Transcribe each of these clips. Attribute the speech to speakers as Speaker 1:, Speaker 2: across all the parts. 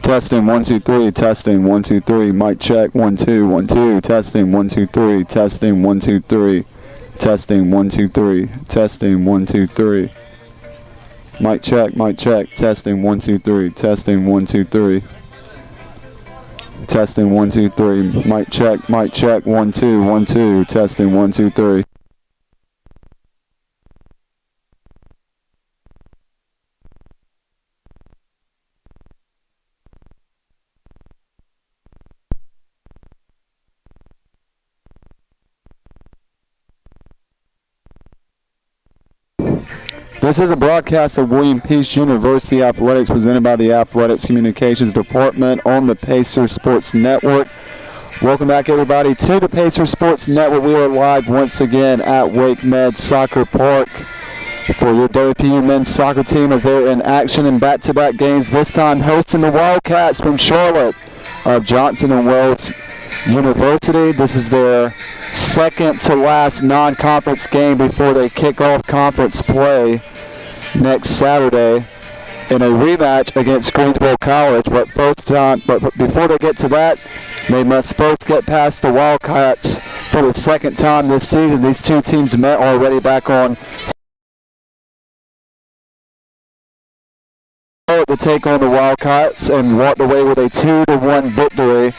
Speaker 1: Testing 1 2 3. Testing 1 2 3. Mic check 1 2 1 2. Testing 1 2 3. Testing 1 2 3. Testing 1 2 3. Testing 1 2 3. Mic check. Mic check. Testing 1 2 3. Testing 1 2 3. Testing 1 2 3. Mic check. Mic check 1 2 1 2. Testing 1 2 3. This is a broadcast of William Peace University Athletics presented by the Athletics Communications Department on the Pacers Sports Network. Welcome back, everybody, to the Pacers Sports Network. We are live once again at Wake Med Soccer Park for your WPU men's soccer team as they're in action in back-to-back games, this time hosting the Wildcats from Charlotte of Johnson & Wales University. This is their second to last non-conference game before they kick off conference play next Saturday in a rematch against Greensboro College. But before they get to that, they must first get past the Wildcats for the second time this season. These two teams met already back on to take on the Wildcats and walked away with a 2-1 victory.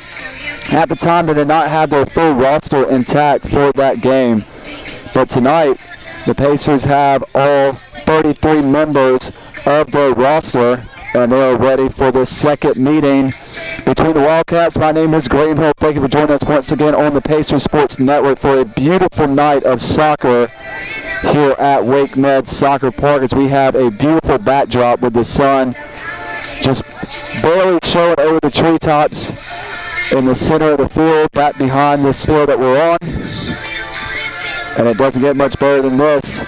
Speaker 1: At the time, they did not have their full roster intact for that game. But tonight, the Pacers have all 33 members of their roster, and they are ready for the second meeting between the Wildcats. My name is Graham Hill. Thank you for joining us once again on the Pacers Sports Network for a beautiful night of soccer here at Wake Med Soccer Park, as we have a beautiful backdrop with the sun just barely showing over the treetops in the center of the field, back behind this field that we're on. And it doesn't get much better than this.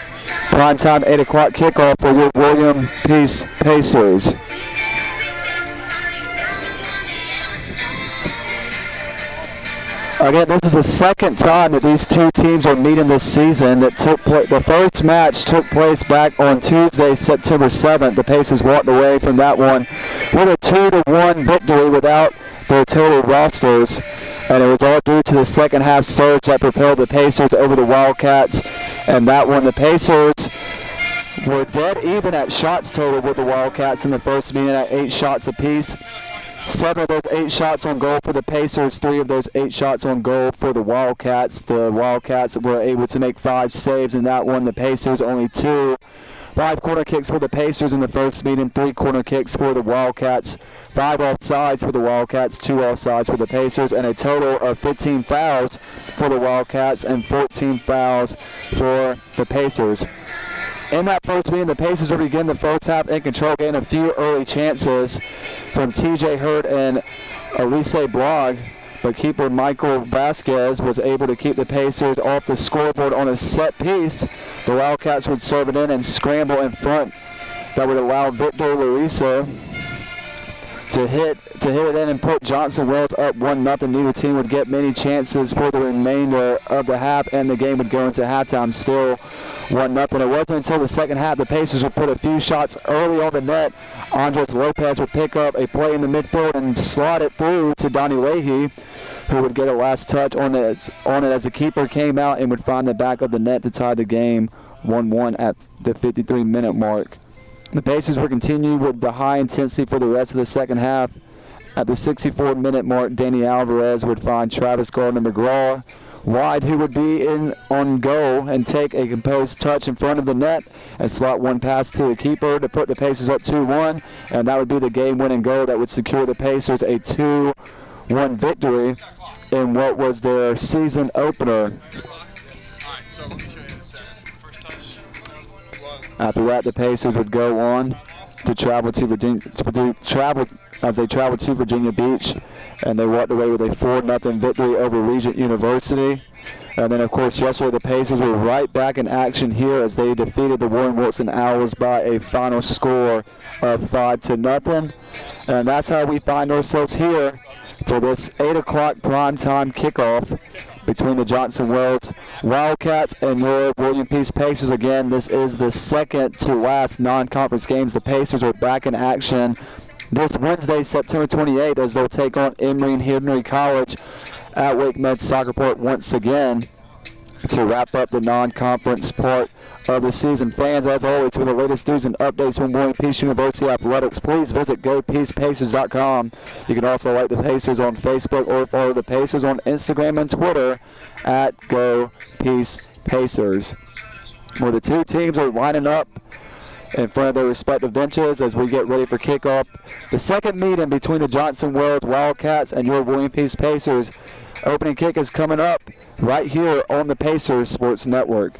Speaker 1: Primetime 8 o'clock kickoff for your William Peace Pacers. Again, this is the second time that these two teams are meeting this season. The first match took place back on Tuesday, September 7th. The Pacers walked away from that one with a 2-1 victory without their total rosters, and it was all due to the second half surge that propelled the Pacers over the Wildcats. And that one, the Pacers were dead even at shots total with the Wildcats in the first meeting at 8 shots apiece. 7 of those 8 shots on goal for the Pacers, 3 of those 8 shots on goal for the Wildcats. The Wildcats were able to make 5 saves in that one. The Pacers only 2. 5 corner kicks for the Pacers in the first meeting, 3 corner kicks for the Wildcats, 5 offsides for the Wildcats, 2 offsides for the Pacers, and a total of 15 fouls for the Wildcats and 14 fouls for the Pacers. In that first meeting, the Pacers will begin the first half in control, getting a few early chances from TJ Hurd and Elise Blog, but keeper Michael Vasquez was able to keep the Pacers off the scoreboard on a set piece. The Wildcats would serve it in and scramble in front. That would allow Victor Larissa to hit it in and put Johnson Wales up 1-0. Neither team would get many chances for the remainder of the half, and the game would go into halftime still 1-0. It wasn't until the second half the Pacers would put a few shots early on the net. Andres Lopez would pick up a play in the midfield and slot it through to Donnie Leahy, who would get a last touch on it as the keeper came out and would find the back of the net to tie the game 1-1 at the 53-minute mark. The Pacers would continue with the high intensity for the rest of the second half. At the 64-minute mark, Danny Alvarez would find Travis Gardner-McGraw wide, who would be in on goal and take a composed touch in front of the net and slot one pass to the keeper to put the Pacers up 2-1, and that would be the game-winning goal that would secure the Pacers a 2-1 victory in what was their season opener. After that, the Pacers would go on to travel to Virginia Beach, and they walked away with a 4-0 victory over Regent University. And then, of course, yesterday the Pacers were right back in action here as they defeated the Warren Wilson Owls by a final score of 5-0. And that's how we find ourselves here for this 8 o'clock primetime kickoff between the Johnson Wales Wildcats and your William Peace Pacers. Again, this is the second to last non-conference games. The Pacers are back in action this Wednesday, September 28th, as they'll take on Emory and Henry College at Wake Med Soccerport once again to wrap up the non-conference part of the season. Fans, as always, for the latest news and updates from William Peace University Athletics, please visit GoPeacePacers.com. You can also like the Pacers on Facebook or follow the Pacers on Instagram and Twitter at GoPeacePacers. Where the two teams are lining up in front of their respective benches as we get ready for kickoff. The second meeting between the Johnson Wells Wildcats and your William Peace Pacers. Opening kick is coming up right here on the Pacers Sports Network.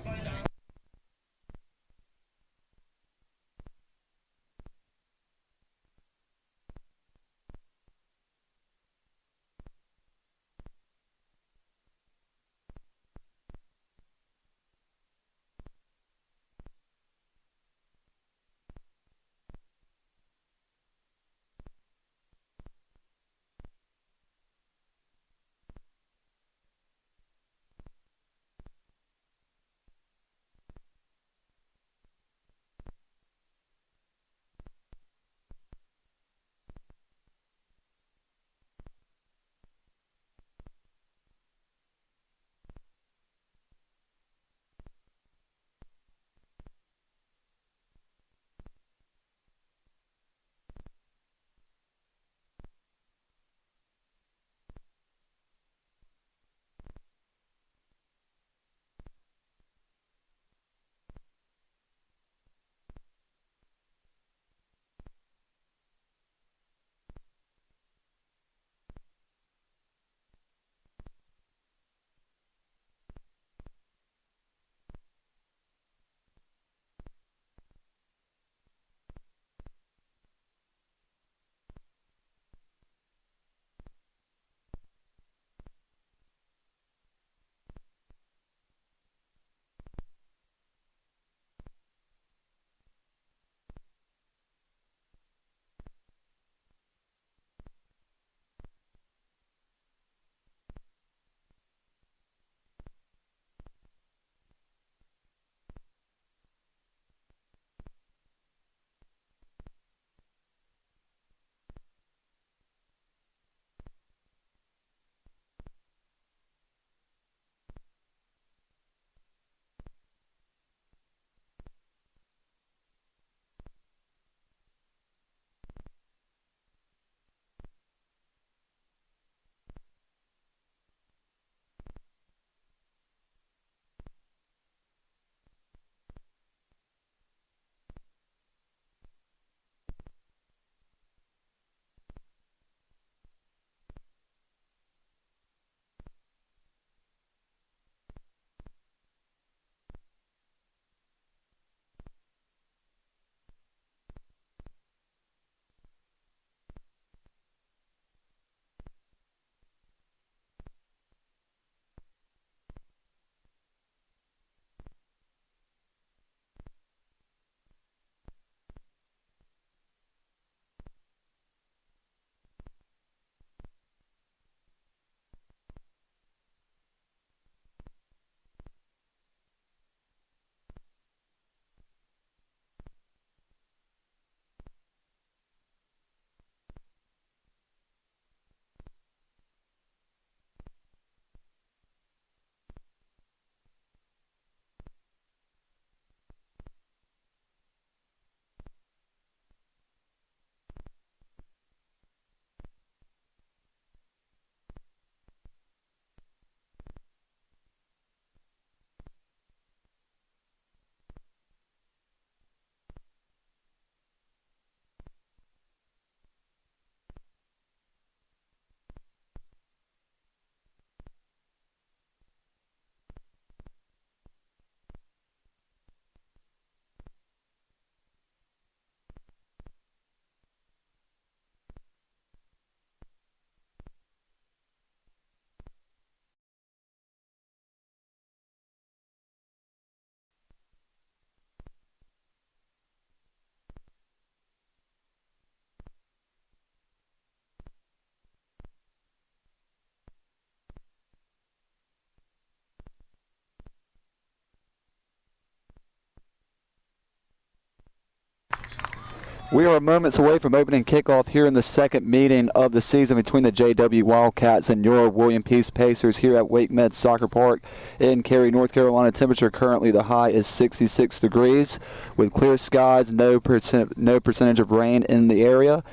Speaker 1: We are moments away from opening kickoff here in the second meeting of the season between the JW Wildcats and your William Peace Pacers here at Wake Med Soccer Park in Cary, North Carolina. Temperature currently the high is 66 degrees with clear skies, no percentage of rain in the area.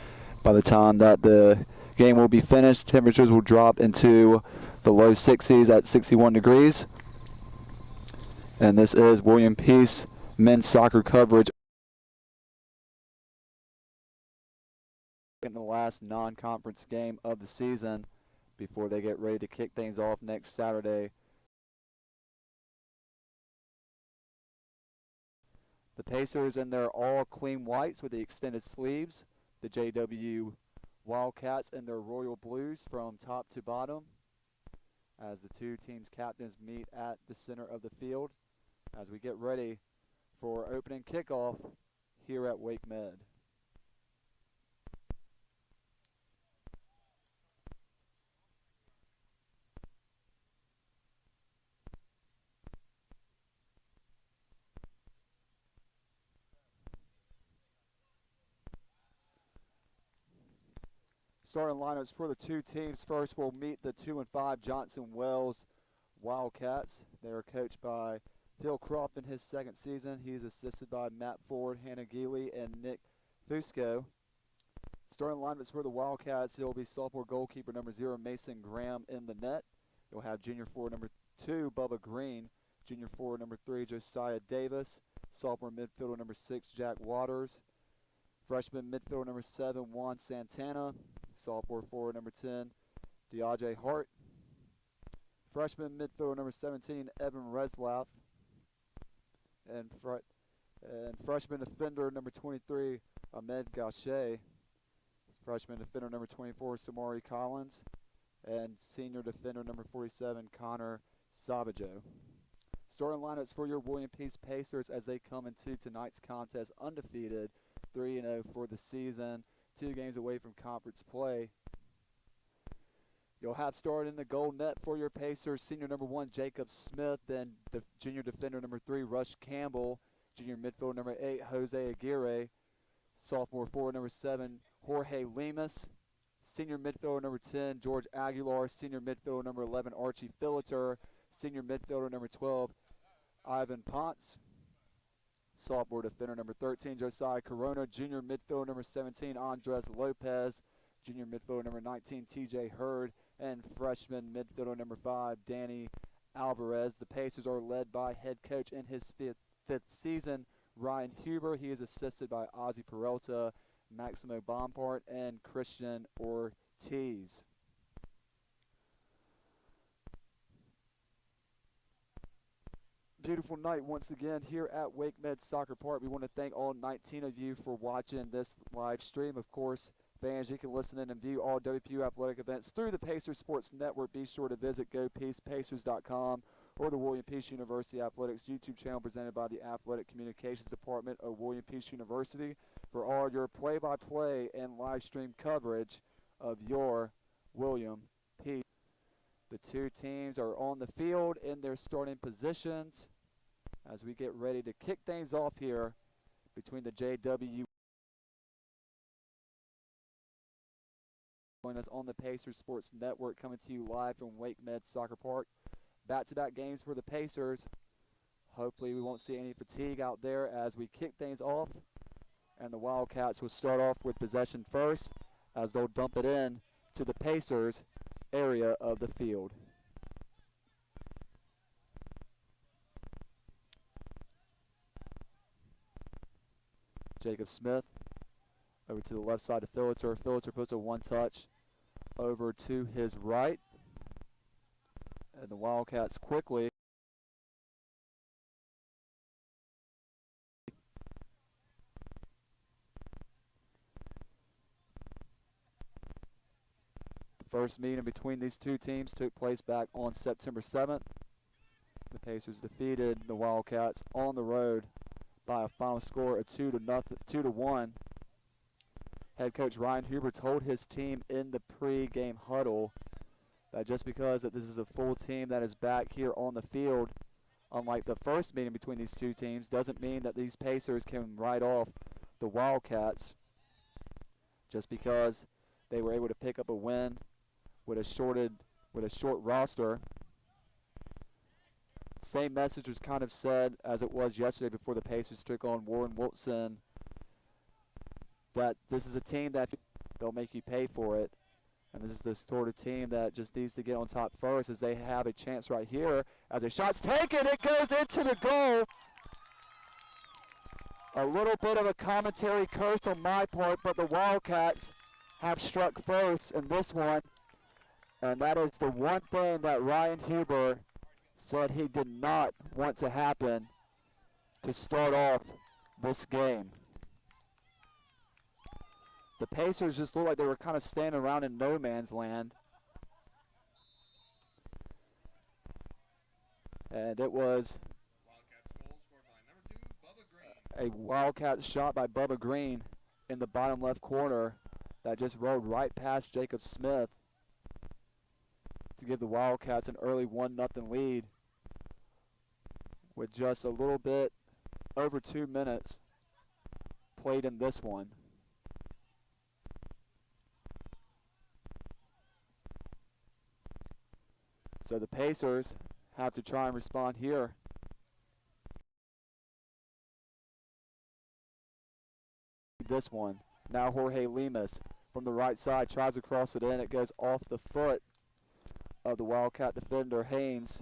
Speaker 1: By the time that the game will be finished, temperatures will drop into the low 60s at 61 degrees. And this is William Peace men's soccer coverage in the last non-conference game of the season before they get ready to kick things off next Saturday. The Pacers in their all clean whites with the extended sleeves. The JW Wildcats in their royal blues from top to bottom as the two teams' captains meet at the center of the field as we get ready for opening kickoff here at Wake Med. Starting lineups for the two teams. First, we'll meet the 2 and 5 Johnson Wells Wildcats. They are coached by Phil Croft in his second season. He's assisted by Matt Ford, Hannah Geely, and Nick Fusco. Starting lineups for the Wildcats, he'll be sophomore goalkeeper number 0, Mason Graham in the net. You'll have junior forward number 2, Bubba Green, junior forward number 3, Josiah Davis, sophomore midfielder number 6, Jack Waters, freshman midfielder number 7, Juan Santana, sophomore forward number 10, Diajay Hart, freshman midfielder number 17, Evan Reslaff, and freshman defender number 23, Ahmed Gaucher, freshman defender number 24, Samari Collins, and senior defender number 47, Connor Savajo. Starting lineups for your William Peace Pacers as they come into tonight's contest undefeated, 3-0 for the season, 2 games away from conference play. You'll have started in the goal net for your Pacers, senior number 1, Jacob Smith, then the junior defender number 3, Rush Campbell, junior midfielder number 8, Jose Aguirre, sophomore forward number 7, Jorge Lemus, senior midfielder number 10, George Aguilar, senior midfielder number 11, Archie Philiter, senior midfielder number 12, Ivan Ponce, sophomore defender number 13, Josiah Corona, junior midfielder number 17, Andres Lopez, junior midfielder number 19, TJ Hurd, and freshman midfielder number 5, Danny Alvarez. The Pacers are led by head coach in his fifth season, Ryan Huber. He is assisted by Ozzy Peralta, Maximo Bompart, and Christian Ortiz. Beautiful night once again here at Wake Med Soccer Park. We want to thank all 19 of you for watching this live stream. Of course, fans, you can listen in and view all WPU athletic events through the Pacers Sports Network. Be sure to visit GoPeacePacers.com or the William Peace University Athletics YouTube channel presented by the Athletic Communications Department of William Peace University for all your play-by-play and live stream coverage of your William Peace. The two teams are on the field in their starting positions as we get ready to kick things off here between the JWU. Join us on the Pacers Sports Network, coming to you live from Wake Med Soccer Park. Back-to-back games for the Pacers. Hopefully we won't see any fatigue out there as we kick things off. And the Wildcats will start off with possession first as they'll dump it in to the Pacers area of the field. Jacob Smith over to the left side of Philiter. Philiter puts a one-touch over to his right. And the Wildcats quickly the first meeting between these two teams took place back on September 7th. The Pacers defeated the Wildcats on the road by a final score of 2-1. Head coach Ryan Huber told his team in the pre-game huddle that just because that this is a full team that is back here on the field, unlike the first meeting between these two teams, doesn't mean that these Pacers can write off the Wildcats just because they were able to pick up a win with a short roster. Same message was kind of said as it was yesterday before the Pacers took on Warren Wilson, that this is a team that they'll make you pay for it. And this is the sort of team that just needs to get on top first, as they have a chance right here. As a shot's taken, it goes into the goal. A little bit of a commentary curse on my part, but the Wildcats have struck first in this one. And that is the one thing that Ryan Huber said he did not want to happen to start off this game. The Pacers just looked like they were kind of standing around in no man's land. And it was a Wildcat shot by Bubba Green in the bottom left corner that just rolled right past Jacob Smith to give the Wildcats an early 1-0 lead with just a little bit over 2 minutes played in this one. So the Pacers have to try and respond here. This one. Now Jorge Lemus from the right side tries to cross it in. It goes off the foot of the Wildcat defender Haynes,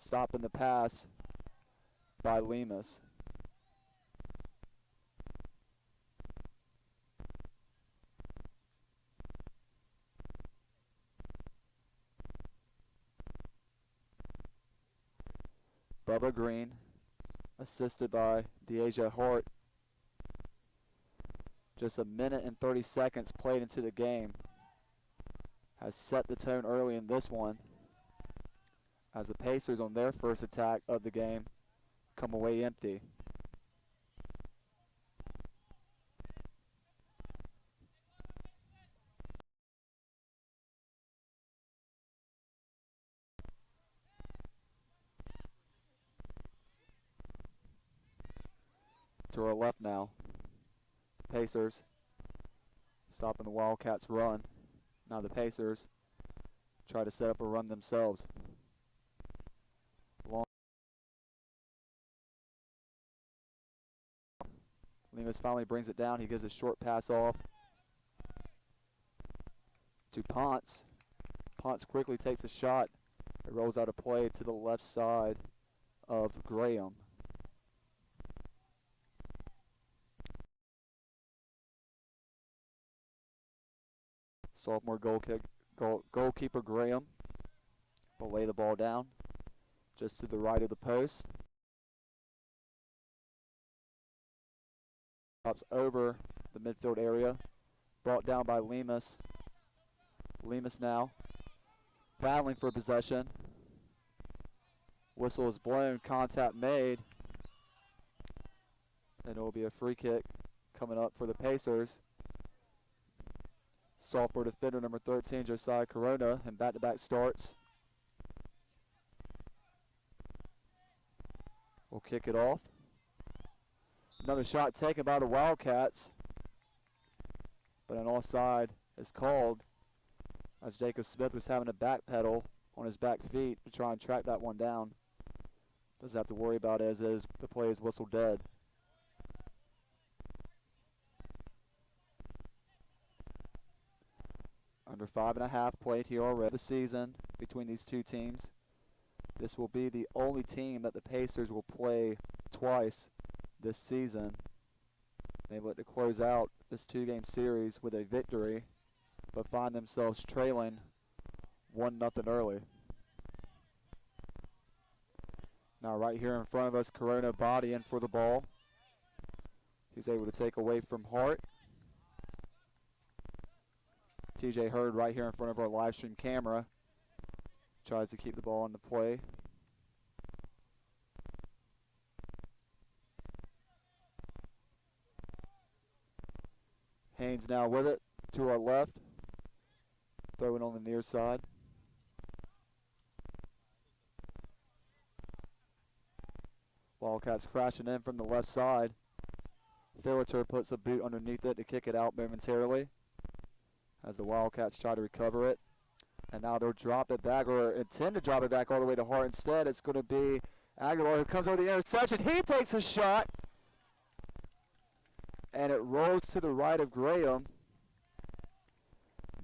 Speaker 1: stopping the pass by Lemus. Bubba Green, assisted by Deasia Hart. Just a minute and 30 seconds played into the game. Has set the tone early in this one, as the Pacers on their first attack of the game come away empty. To our left now, the Pacers stopping the Wildcats' run. Now the Pacers try to set up a run themselves. Lemus finally brings it down. He gives a short pass off to Ponce. Ponce quickly takes a shot. It rolls out a play to the left side of Graham. Sophomore goalkeeper Graham will lay the ball down just to the right of the post. Pops over the midfield area, brought down by Lemus. Lemus now battling for possession. Whistle is blown, contact made, and it will be a free kick coming up for the Pacers. Sophomore defender number 13, Josiah Corona, and back-to-back starts. We'll kick it off. Another shot taken by the Wildcats, but an offside is called as Jacob Smith was having to backpedal on his back feet to try and track that one down. Doesn't have to worry about it as is the play is whistle dead. Under 5.5 played here already this season between these two teams. This will be the only team that the Pacers will play twice this season. They look to close out this 2-game series with a victory, but find themselves trailing 1-0 early. Now right here in front of us, Corona bodying for the ball. He's able to take away from Hart. TJ Hurd right here in front of our live stream camera tries to keep the ball in the play. Haynes now with it to our left, throwing on the near side. Wildcats crashing in from the left side. Filater puts a boot underneath it to kick it out momentarily. as the Wildcats try to recover it. And now they'll drop it back, or intend to drop it back all the way to Hart. Instead, it's going to be Aguilar who comes over the interception. He takes a shot, and it rolls to the right of Graham.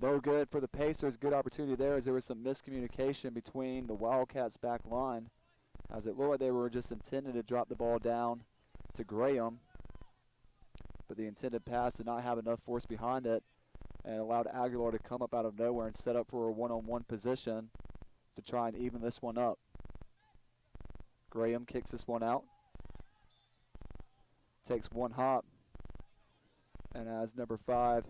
Speaker 1: No good for the Pacers. Good opportunity there as there was some miscommunication between the Wildcats back line, as it looked like they were just intending to drop the ball down to Graham, but the intended pass did not have enough force behind it and allowed Aguilar to come up out of nowhere and set up for a one-on-one position to try and even this one up. Graham kicks this one out, takes one hop, and as number 5,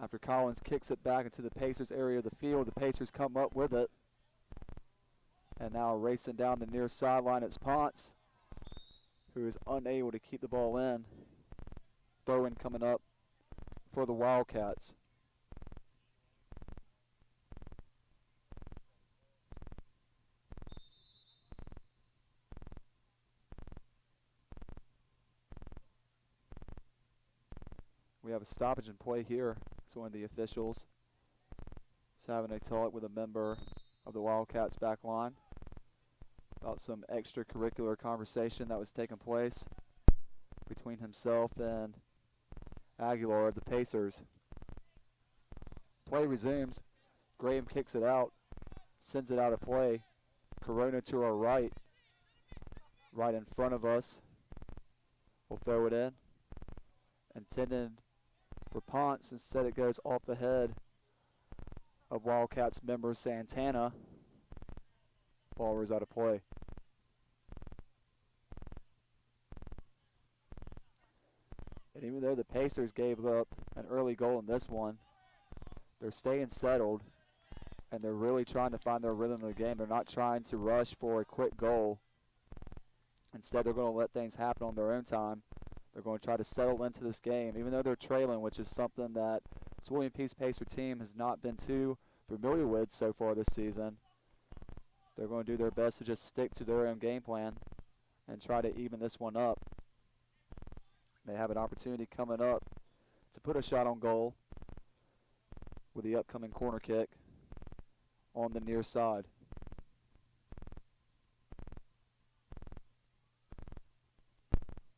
Speaker 1: after Collins kicks it back into the Pacers area of the field, the Pacers come up with it. And now racing down the near sideline, it's Ponce, who is unable to keep the ball in. Throw-in coming up for the Wildcats. We have a stoppage in play here. So one of the officials is having a talk with a member of the Wildcats back line about some extracurricular conversation that was taking place between himself and Aguilar of the Pacers. Play resumes. Graham kicks it out, sends it out of play. Corona to our right in front of us. We'll throw it in. Intended for Ponce. Instead it goes off the head of Wildcats member Santana. Ball was out of play. And even though the Pacers gave up an early goal in this one, they're staying settled and they're really trying to find their rhythm in the game. They're not trying to rush for a quick goal. Instead, they're going to let things happen on their own time. They're going to try to settle into this game, even though they're trailing, which is something that this William Peace Pacer team has not been too familiar with so far this season. They're going to do their best to just stick to their own game plan and try to even this one up. They have an opportunity coming up to put a shot on goal with the upcoming corner kick on the near side.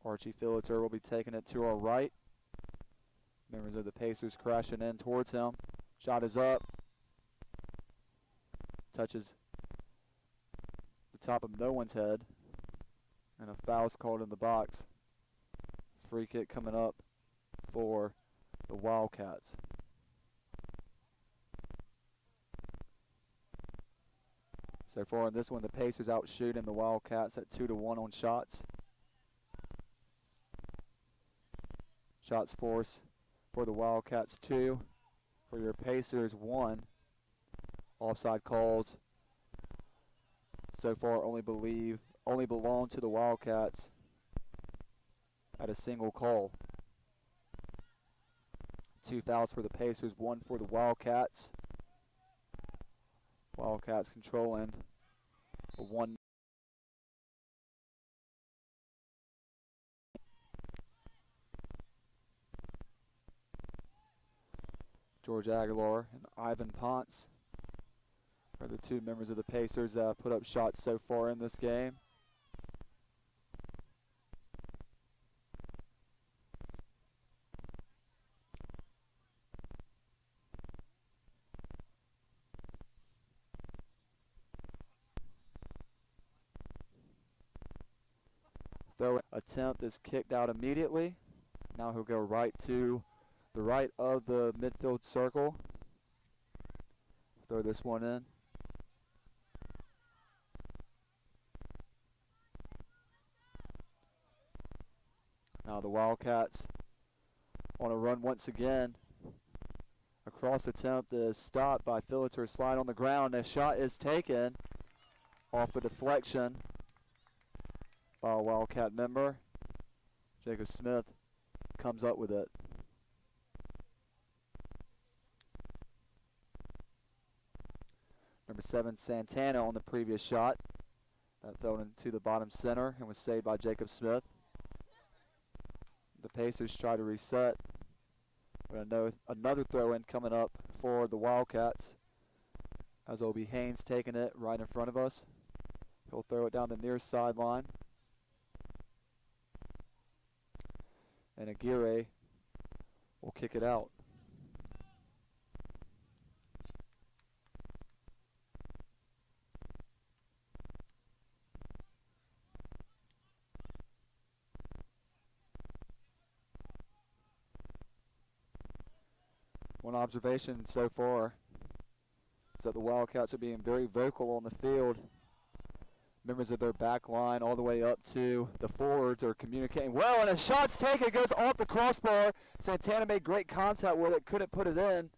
Speaker 1: Archie Filater will be taking it to our right. Members of the Pacers crashing in towards him. Shot is up. Touches the top of no one's head. And a foul's called in the box. Free kick coming up for the Wildcats. So far in this one, the Pacers out shooting the Wildcats at 2-1 on shots. Shots force for the Wildcats 2. For your Pacers 1. Offside calls so far only belong to the Wildcats at a single call. 2 fouls for the Pacers, 1 for the Wildcats. Wildcats controlling a 1. George Aguilar and Ivan Ponce are the 2 members of the Pacers that have put up shots so far in this game. Throw attempt is kicked out immediately. Now he'll go right to the right of the midfield circle. Throw this one in. Now the Wildcats on a run once again. A cross attempt is stopped by Filater. Slide on the ground. A shot is taken off a deflection by a Wildcat member. Jacob Smith comes up with it. Number 7 Santana on the previous shot. That fell into the bottom center and was saved by Jacob Smith. The Pacers try to reset. Another throw-in coming up for the Wildcats, as it'll be Haynes taking it right in front of us. He'll throw it down the near sideline. And Aguirre will kick it out. One observation so far is that the Wildcats are being very vocal on the field. Members of their back line all the way up to the forwards are communicating well, and a shot's taken, goes off the crossbar. Santana made great contact with it, couldn't put it in.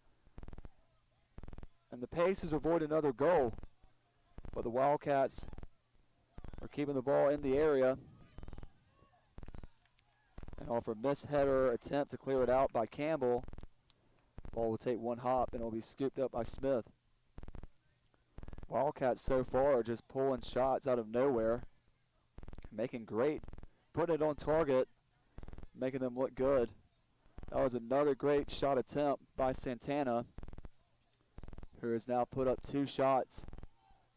Speaker 1: And the Pacers avoid another goal. But the Wildcats are keeping the ball in the area. And off a missed header attempt to clear it out by Campbell. Ball will take one hop and it will be scooped up by Smith. Wildcats so far are just pulling shots out of nowhere, making great, putting it on target, making them look good. That was another great shot attempt by Santana, who has now put up 2 shots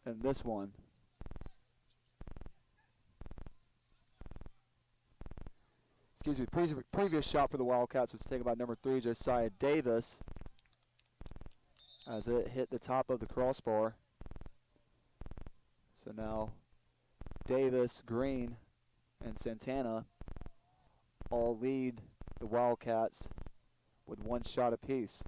Speaker 1: in this one. Excuse me, previous shot for the Wildcats was taken by number 3, Josiah Davis, as it hit the top of the crossbar. So now Davis, Green, and Santana all lead the Wildcats with 1 shot apiece.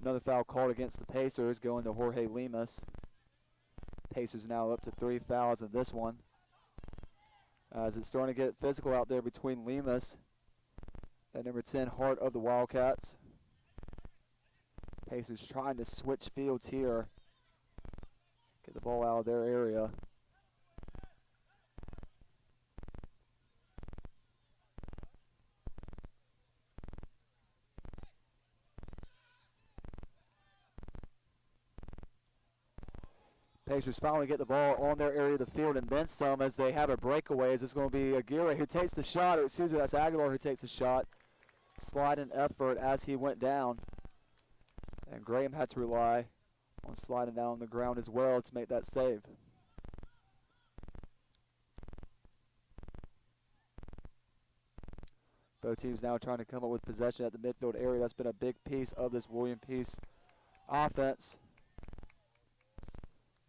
Speaker 1: Another foul called against the Pacers, going to Jorge Lemus. Pacers now up to 3 fouls in this one, as it's starting to get physical out there between Lemus and number 10, Hart of the Wildcats. Pacers trying to switch fields here, get the ball out of their area. Pacers finally get the ball on their area of the field and then some, as they have a breakaway. As it's going to be Aguirre who takes the shot, or excuse me, that's Aguilar who takes the shot. Sliding effort as he went down. And Graham had to rely on sliding down on the ground as well to make that save. Both teams now trying to come up with possession at the midfield area. That's been a big piece of this William Peace offense,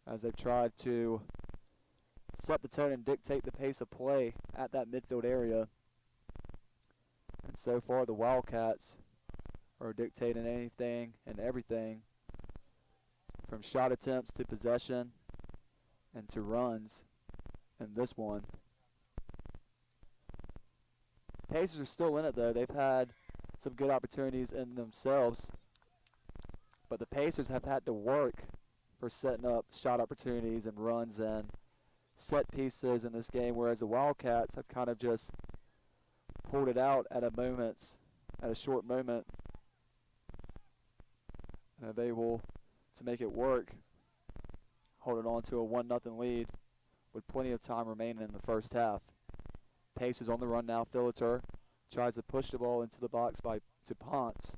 Speaker 1: as they've tried to set the tone and dictate the pace of play at that midfield area. And so far the Wildcats are dictating anything and everything, from shot attempts to possession and to runs in this one. Pacers are still in it though. They've had some good opportunities in themselves, but the Pacers have had to work for setting up shot opportunities and runs and set pieces in this game, whereas the Wildcats have kind of just pulled it out at a short moment, and are able to make it work, holding on to a 1-0 lead with plenty of time remaining in the first half. Pacers on the run now. Filater tries to push the ball into the box to Ponce.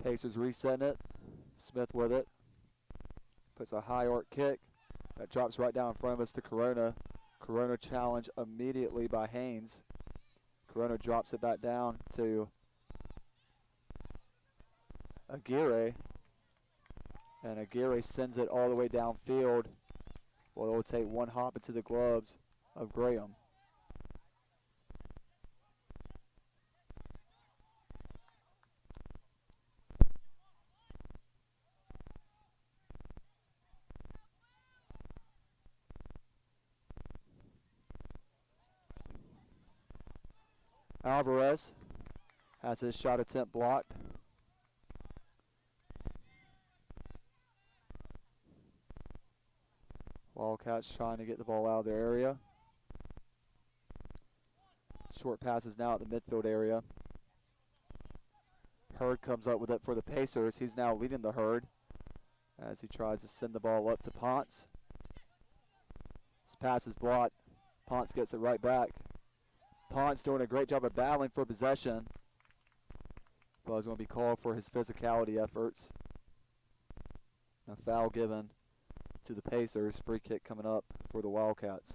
Speaker 1: Pacers resetting it. Smith with it. Puts a high arc kick. That drops right down in front of us to Corona. Corona challenged immediately by Haynes. Corona drops it back down to Aguirre. And Aguirre sends it all the way downfield. Well, it will take one hop into the gloves of Graham. Alvarez has his shot attempt blocked. Wildcats trying to get the ball out of their area. Short passes now at the midfield area. Hurd comes up with it for the Pacers. He's now leading the Herd as he tries to send the ball up to Ponce. His pass is blocked. Ponce gets it right back. Ponce doing a great job of battling for possession. But he's going to be called for his physicality efforts. A foul given to the Pacers. Free kick coming up for the Wildcats.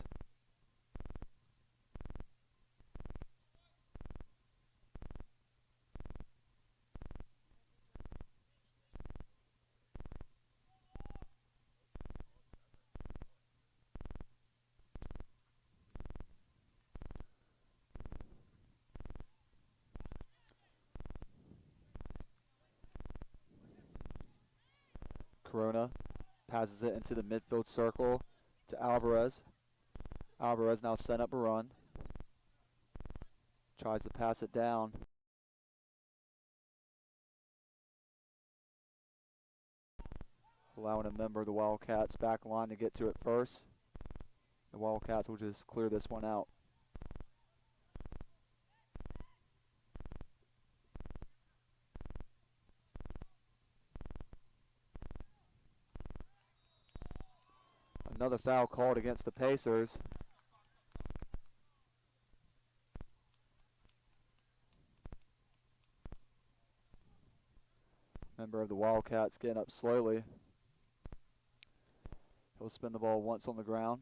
Speaker 1: Corona passes it into the midfield circle to Alvarez. Alvarez now sent up a run. Tries to pass it down. Allowing a member of the Wildcats back line to get to it first. The Wildcats will just clear this one out. Another foul called against the Pacers. Member of the Wildcats getting up slowly. He'll spin the ball once on the ground.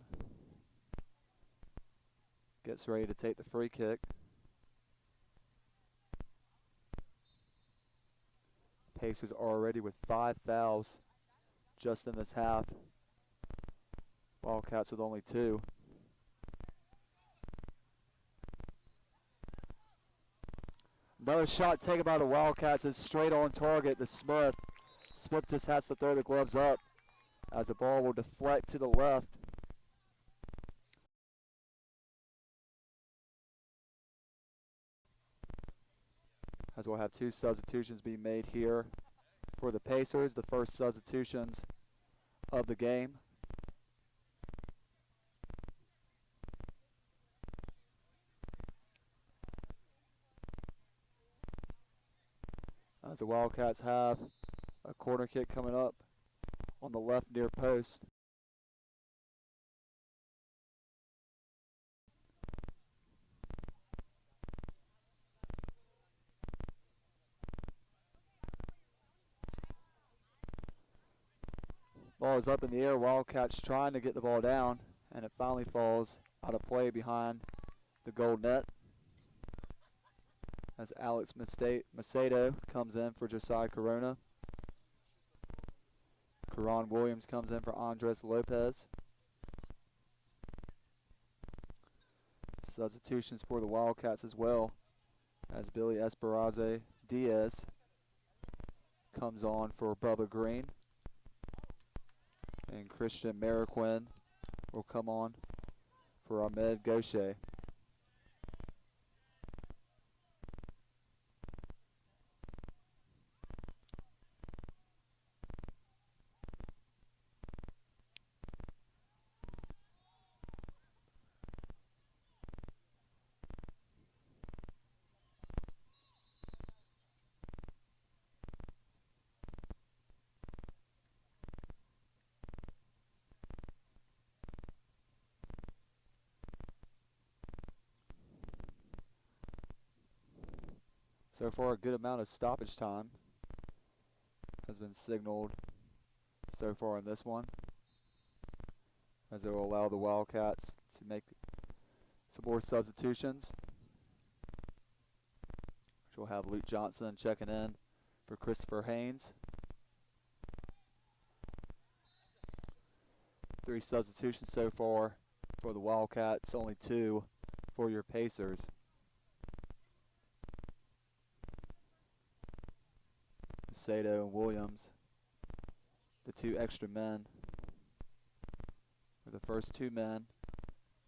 Speaker 1: Gets ready to take the free kick. Pacers already with 5 fouls just in this half. Wildcats with only 2. Another shot taken by the Wildcats is straight on target to Smith. Smith just has to throw the gloves up as the ball will deflect to the left. As we'll have 2 substitutions being made here for the Pacers, the first substitutions of the game. As the Wildcats have a corner kick coming up on the left near post. Ball is up in the air. Wildcats trying to get the ball down, and it finally falls out of play behind the goal net. As Alex Macedo comes in for Josiah Corona. Karan Williams comes in for Andres Lopez. Substitutions for the Wildcats as well, as Billy Esperanza Diaz comes on for Bubba Green. And Christian Mariquin will come on for Ahmed Gaucher. So far, a good amount of stoppage time has been signaled so far in this one, as it will allow the Wildcats to make some more substitutions. Which will have Luke Johnson checking in for Christopher Haynes. 3 substitutions so far for the Wildcats, only 2 for your Pacers. Macedo and Williams, the 2 extra men, are the first 2 men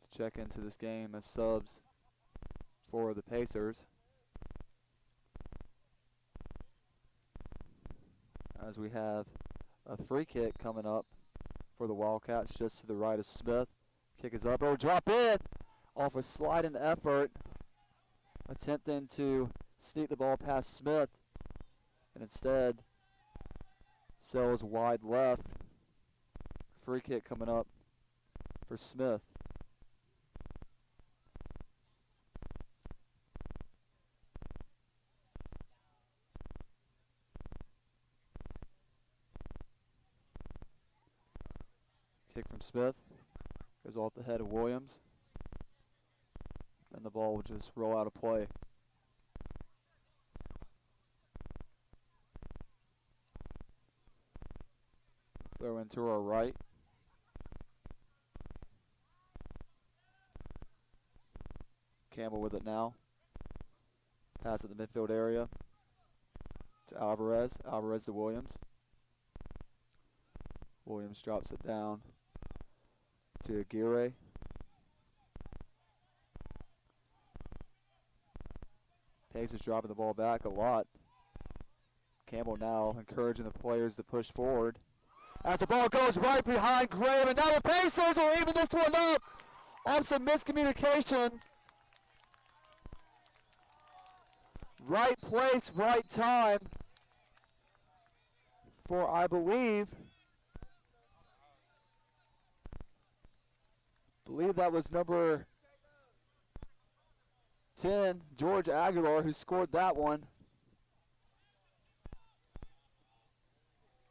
Speaker 1: to check into this game as subs for the Pacers. As we have a free kick coming up for the Wildcats, just to the right of Smith. Kick is up. Oh, drop in off a sliding effort, attempting to sneak the ball past Smith, and instead sails wide left. Free kick coming up for Smith. Kick from Smith goes off the head of Williams, and the ball will just roll out of play. Throw into our right. Campbell with it now. Pass at the midfield area to Alvarez. Alvarez to Williams. Williams drops it down to Aguirre. Pacers dropping the ball back a lot. Campbell now encouraging the players to push forward. As the ball goes right behind Graham, and now the Pacers will even this one up on some miscommunication. Right place, right time for, I believe that was number 10, George Aguilar, who scored that one.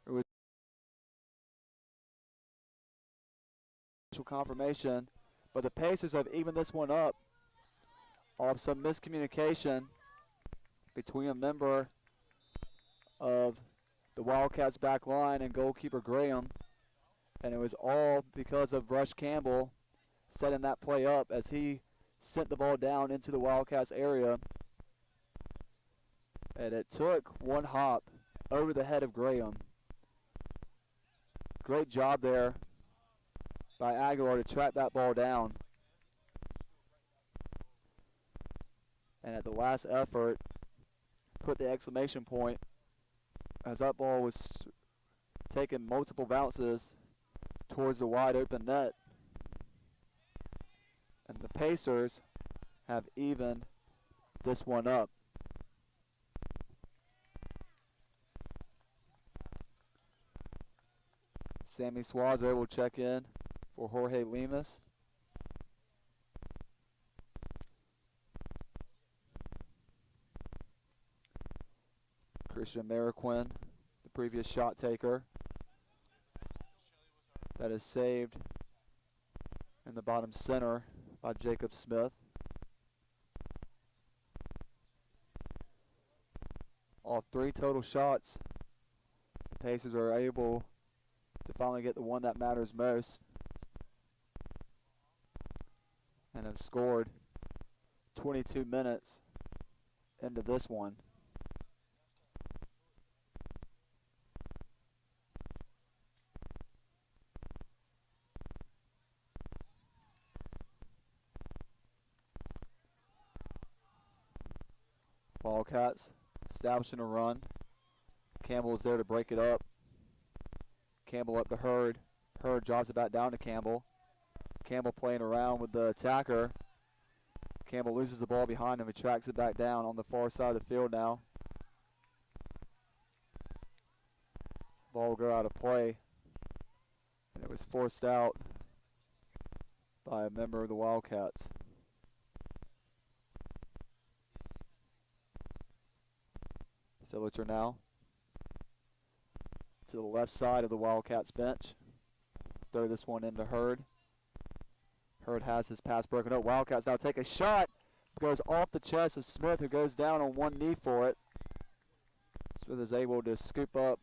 Speaker 1: It was confirmation, but the Pacers have evened this one up off some miscommunication between a member of the Wildcats back line and goalkeeper Graham, and it was all because of Rush Campbell setting that play up as he sent the ball down into the Wildcats area, and it took one hop over the head of Graham. Great job there by Aguilar to track that ball down, and at the last effort put the exclamation point as that ball was taking multiple bounces towards the wide open net. And the Pacers have evened this one up. Sammy Suazo will check in for Jorge Lemus. Christian Mariquin, the previous shot taker, that is saved in the bottom center by Jacob Smith. All 3 total shots, the Pacers are able to finally get the one that matters most, and have scored 22 minutes into this one. Wildcats establishing a run. Campbell is there to break it up. Campbell up to Hurd. Hurd drops it back down to Campbell. Campbell playing around with the attacker. Campbell loses the ball behind him and tracks it back down on the far side of the field now. Ball will go out of play. And it was forced out by a member of the Wildcats. Filliter now to the left side of the Wildcats bench. Throw this one into Hurd. Hurd has his pass broken up. Wildcats now take a shot. Goes off the chest of Smith, who goes down on one knee for it. Smith is able to scoop up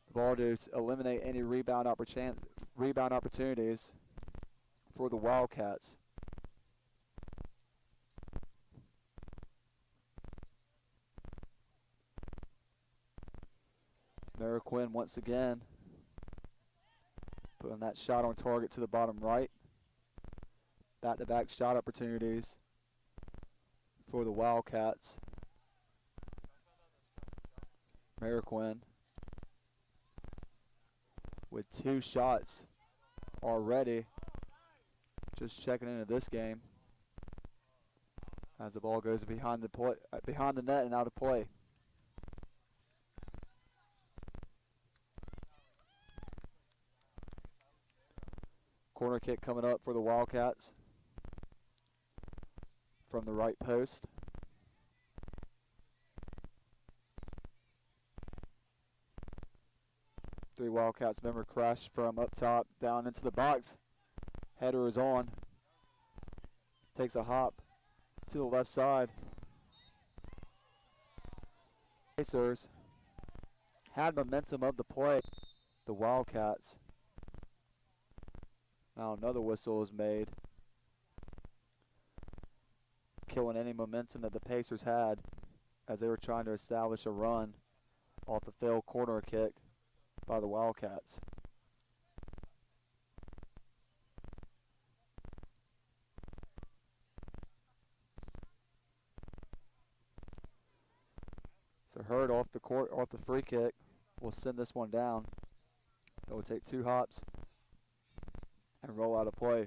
Speaker 1: the ball to eliminate any rebound opportunities for the Wildcats. Mariquin once again putting that shot on target to the bottom right. Back-to-back shot opportunities for the Wildcats. Mariquin with 2 shots already. Just checking into this game as the ball goes behind the net and out of play. Corner kick coming up for the Wildcats from the right post. Three Wildcats member crash from up top down into the box. Header is on. Takes a hop to the left side. Pacers had momentum of the play. The Wildcats. Now another whistle is made, killing any momentum that the Pacers had as they were trying to establish a run off the failed corner kick by the Wildcats. So Hurd off the free kick will send this one down. It will take 2 hops and roll out of play.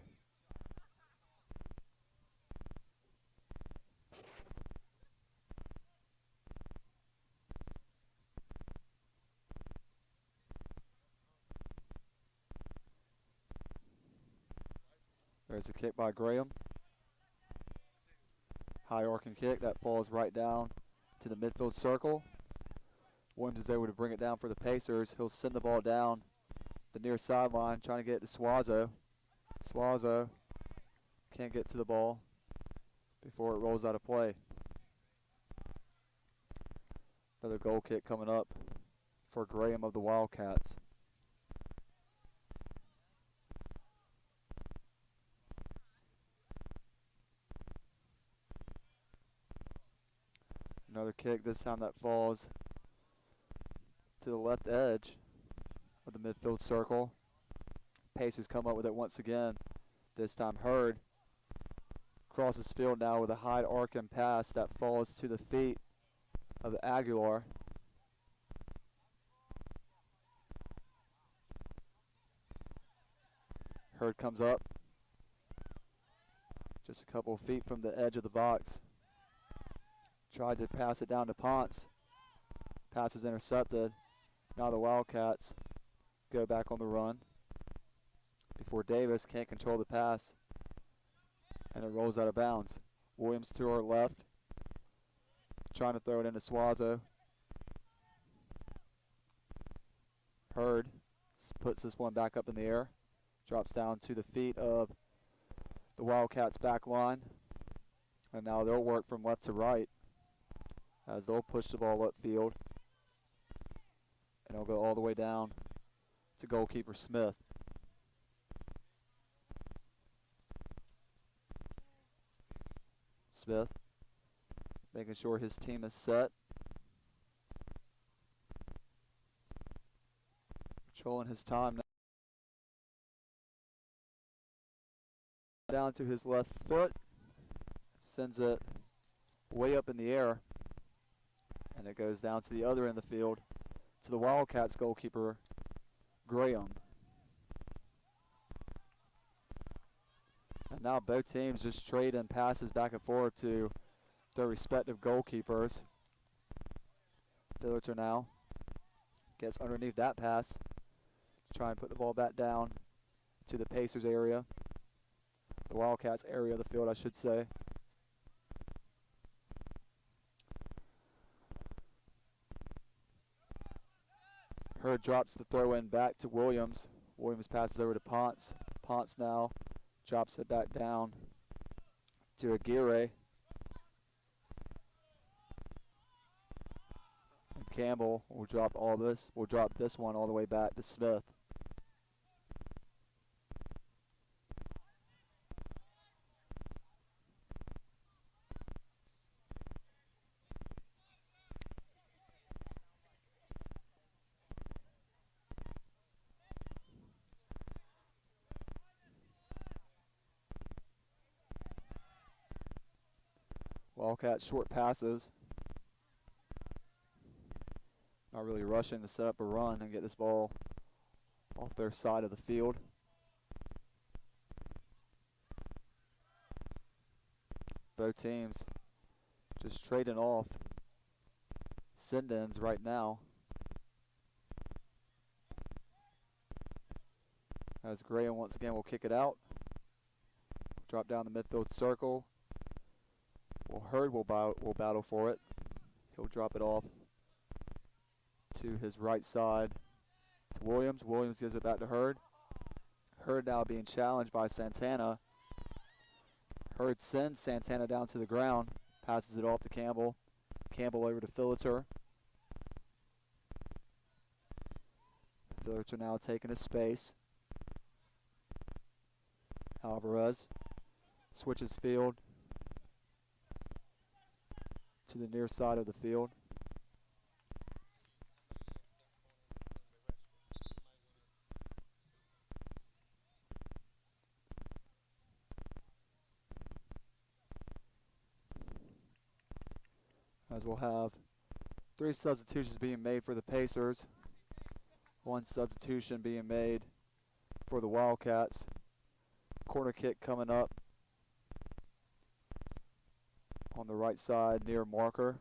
Speaker 1: There's a kick by Graham. High arcing kick that falls right down to the midfield circle. Williams is able to bring it down for the Pacers. He'll send the ball down the near sideline, trying to get it to Suazo. Suazo can't get to the ball before it rolls out of play. Another goal kick coming up for Graham of the Wildcats. Another kick, this time that falls to the left edge of the midfield circle. Pacers come up with it once again. This time Hurd crosses field now with a high arcing pass that falls to the feet of Aguilar. Hurd comes up just a couple of feet from the edge of the box. Tried to pass it down to Ponce. Pass was intercepted. Now the Wildcats go back on the run before Davis can't control the pass and it rolls out of bounds. Williams to our left, trying to throw it into Suazo. Hurd puts this one back up in the air, drops down to the feet of the Wildcats back line, and now they'll work from left to right as they'll push the ball upfield, and it'll go all the way down to goalkeeper Smith. Smith making sure his team is set. Controlling his time now. Down to his left foot. Sends it way up in the air. And it goes down to the other end of the field to the Wildcats goalkeeper, Graham. And now both teams just trade in passes back and forth to their respective goalkeepers. Dillerton now gets underneath that pass to try and put the ball back down to the Pacers area. The Wildcats area of the field, I should say. Hurd drops the throw in back to Williams. Williams passes over to Ponce. Ponce now drops it back down to Aguirre. And Campbell will drop all this. Will drop this one all the way back to Smith. Wildcats short passes. Not really rushing to set up a run and get this ball off their side of the field. Both teams just trading off send-ins right now. As Graham once again will kick it out. Drop down the midfield circle. Well, Hurd will battle for it. He'll drop it off to his right side to Williams. Williams gives it back to Hurd. Hurd now being challenged by Santana. Hurd sends Santana down to the ground. Passes it off to Campbell. Campbell over to Philliter. Philliter now taking his space. Alvarez switches field to the near side of the field. As we'll have 3 substitutions being made for the Pacers. 1 substitution being made for the Wildcats. Corner kick coming up on the right side near marker.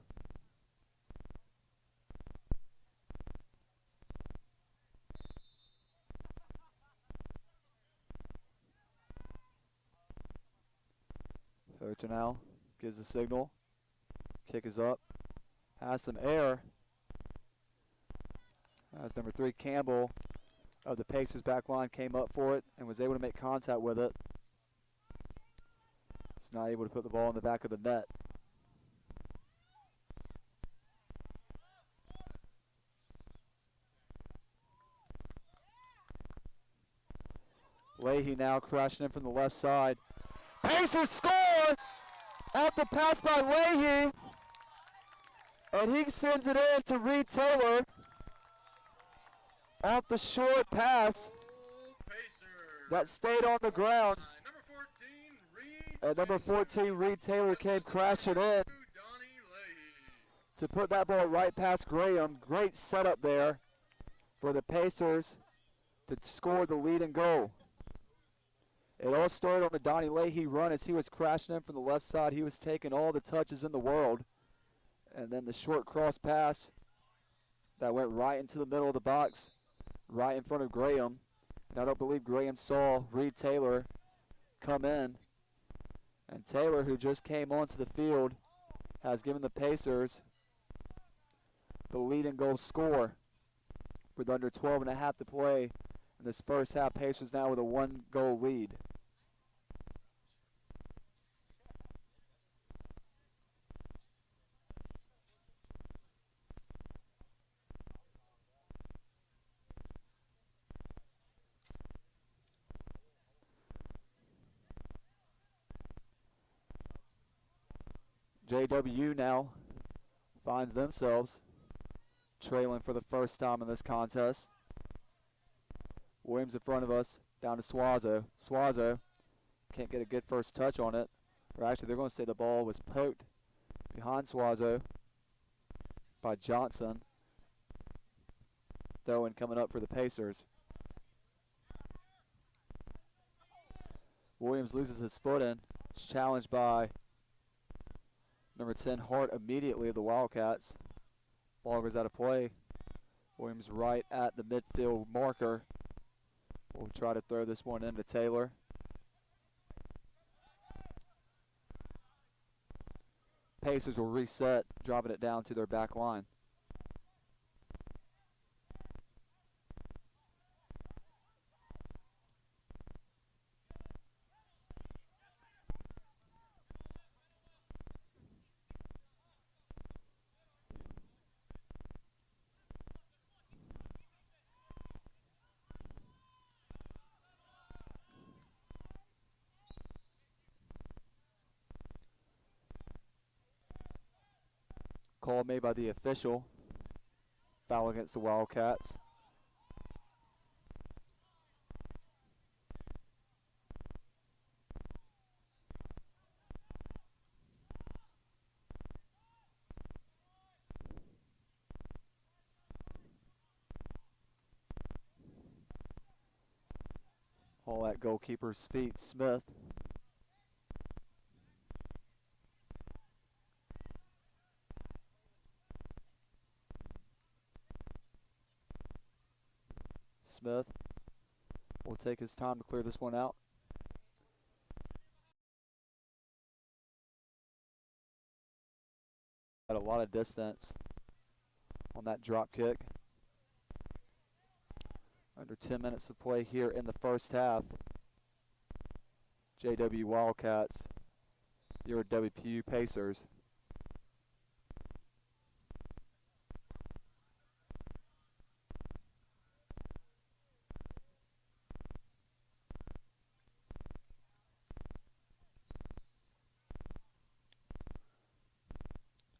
Speaker 1: Philliter now gives the signal. Kick is up. Has some air. As number 3 Campbell of the Pacers back line came up for it and was able to make contact with it. He's not able to put the ball in the back of the net. Leahy now crashing in from the left side. Pacers score! After pass by Leahy. And he sends it in to Reed Taylor. Off the short pass that stayed on the ground. And number 14, Reed Taylor, came crashing in to put that ball right past Graham. Great setup there for the Pacers to score the leading goal. It all started on the Donnie Leahy run as he was crashing in from the left side. He was taking all the touches in the world. And then the short cross pass that went right into the middle of the box, right in front of Graham. And I don't believe Graham saw Reed Taylor come in. And Taylor, who just came onto the field, has given the Pacers the leading goal score with under 12 and a half to play in this first half. Pacers now with a 1-goal lead. JWU now finds themselves trailing for the first time in this contest. Williams in front of us, down to Suazo. Suazo can't get a good first touch on it. Or actually, they're going to say the ball was poked behind Suazo by Johnson. Throw-in coming up for the Pacers. Williams loses his footing. It's challenged by number 10, Hart, immediately of the Wildcats. Ball goes out of play. Williams right at the midfield marker. We'll try to throw this one into Taylor. Pacers will reset, dropping it down to their back line. Call made by the official. Foul against the Wildcats. Ball at goalkeeper's feet, Smith. Smith will take his time to clear this one out. Got a lot of distance on that drop kick. Under 10 minutes to play here in the first half. JWU Wildcats, your WPU Pacers.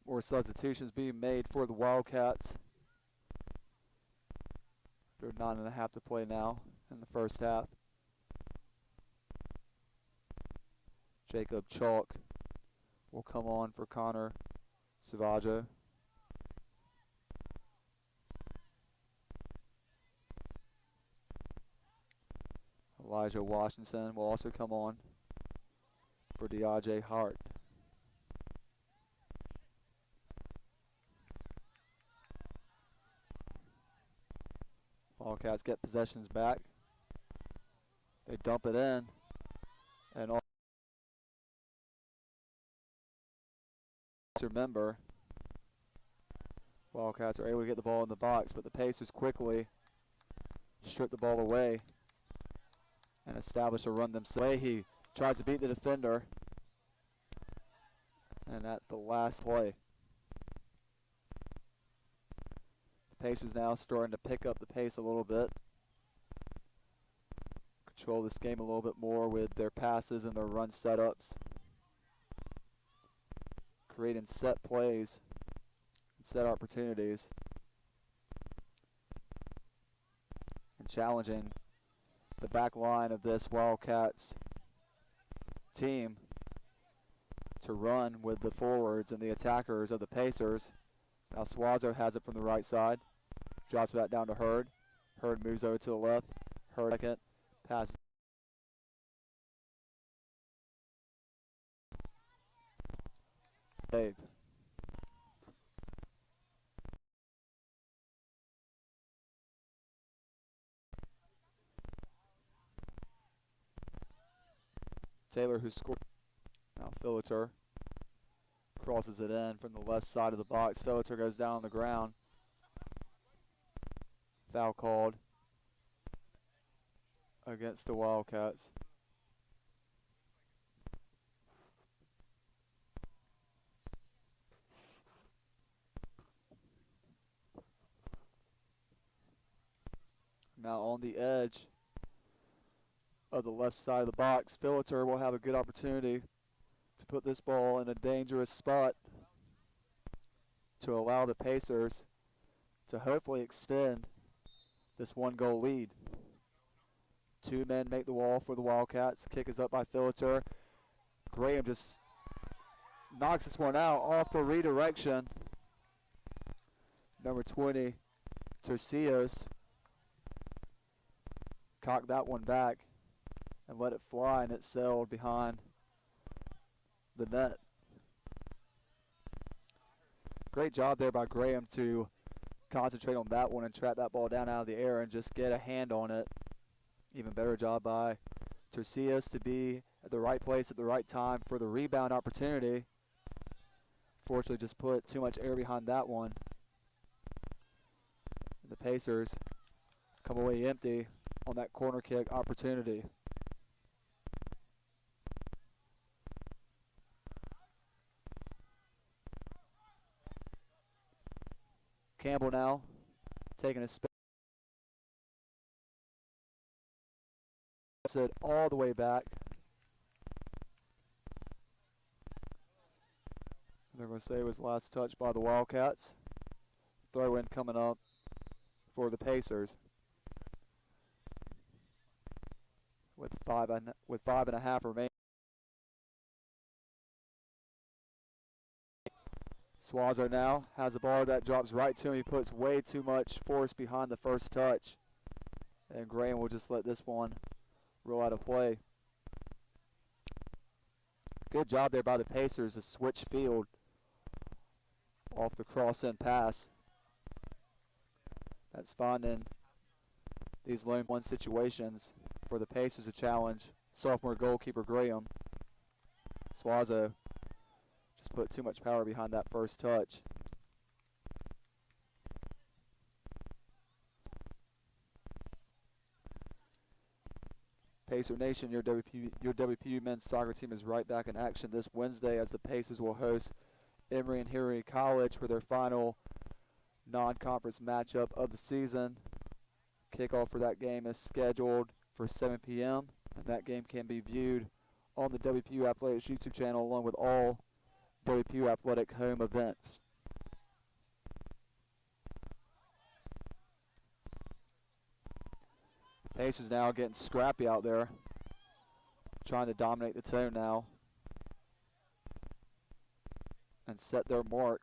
Speaker 1: More substitutions being made for the Wildcats. There's 9.5 to play now in the first half. Jacob Chalk will come on for Connor Savaggio. Elijah Washington will also come on for DeAJ Hart. Wildcats get possessions back. They dump it in. And all remember, Wildcats are able to get the ball in the box, but the Pacers quickly strip the ball away and establish a run themselves. He tries to beat the defender, and at the last play, the Pacers now starting to pick up the pace a little bit, control this game a little bit more with their passes and their run setups, creating set plays and set opportunities, and challenging the back line of this Wildcats team to run with the forwards and the attackers of the Pacers. Now Swazo has it from the right side, drops back down to Hurd. Hurd moves over to the left. Hurd second, passes. Dave. Taylor, who scored. Now Philiter crosses it in from the left side of the box. Philiter goes down on the ground. Foul called against the Wildcats. Now on the edge of the left side of the box, Philiter will have a good opportunity to put this ball in a dangerous spot to allow the Pacers to hopefully extend this 1-goal lead. Two men make the wall for the Wildcats. Kick is up by Philiter. Graham just knocks this one out off the redirection. Number 20, Tercios, cocked that one back and let it fly, and it sailed behind the net. Great job there by Graham to concentrate on that one and trap that ball down out of the air and just get a hand on it. Even better job by Tercios to be at the right place at the right time for the rebound opportunity. Fortunately, just put too much air behind that one. And the Pacers come away empty on that corner kick opportunity. Campbell now taking a spin. It all the way back. They're going to say it was last touch by the Wildcats. Throw in coming up for the Pacers. With 5.5 remaining. Swazo now has a ball that drops right to him. He puts way too much force behind the first touch. And Graham will just let this one rule out of play. Good job there by the Pacers to switch field off the cross-in pass. That's finding these lone one situations for the Pacers to challenge sophomore goalkeeper Graham. Suazo just put too much power behind that first touch. Pacer Nation, your WPU men's soccer team is right back in action this Wednesday as the Pacers will host Emory and Henry College for their final non-conference matchup of the season. Kickoff for that game is scheduled for 7 p.m. and that game can be viewed on the WPU Athletics YouTube channel along with all WPU Athletic home events. Pacers now getting scrappy out there, trying to dominate the tone now and set their mark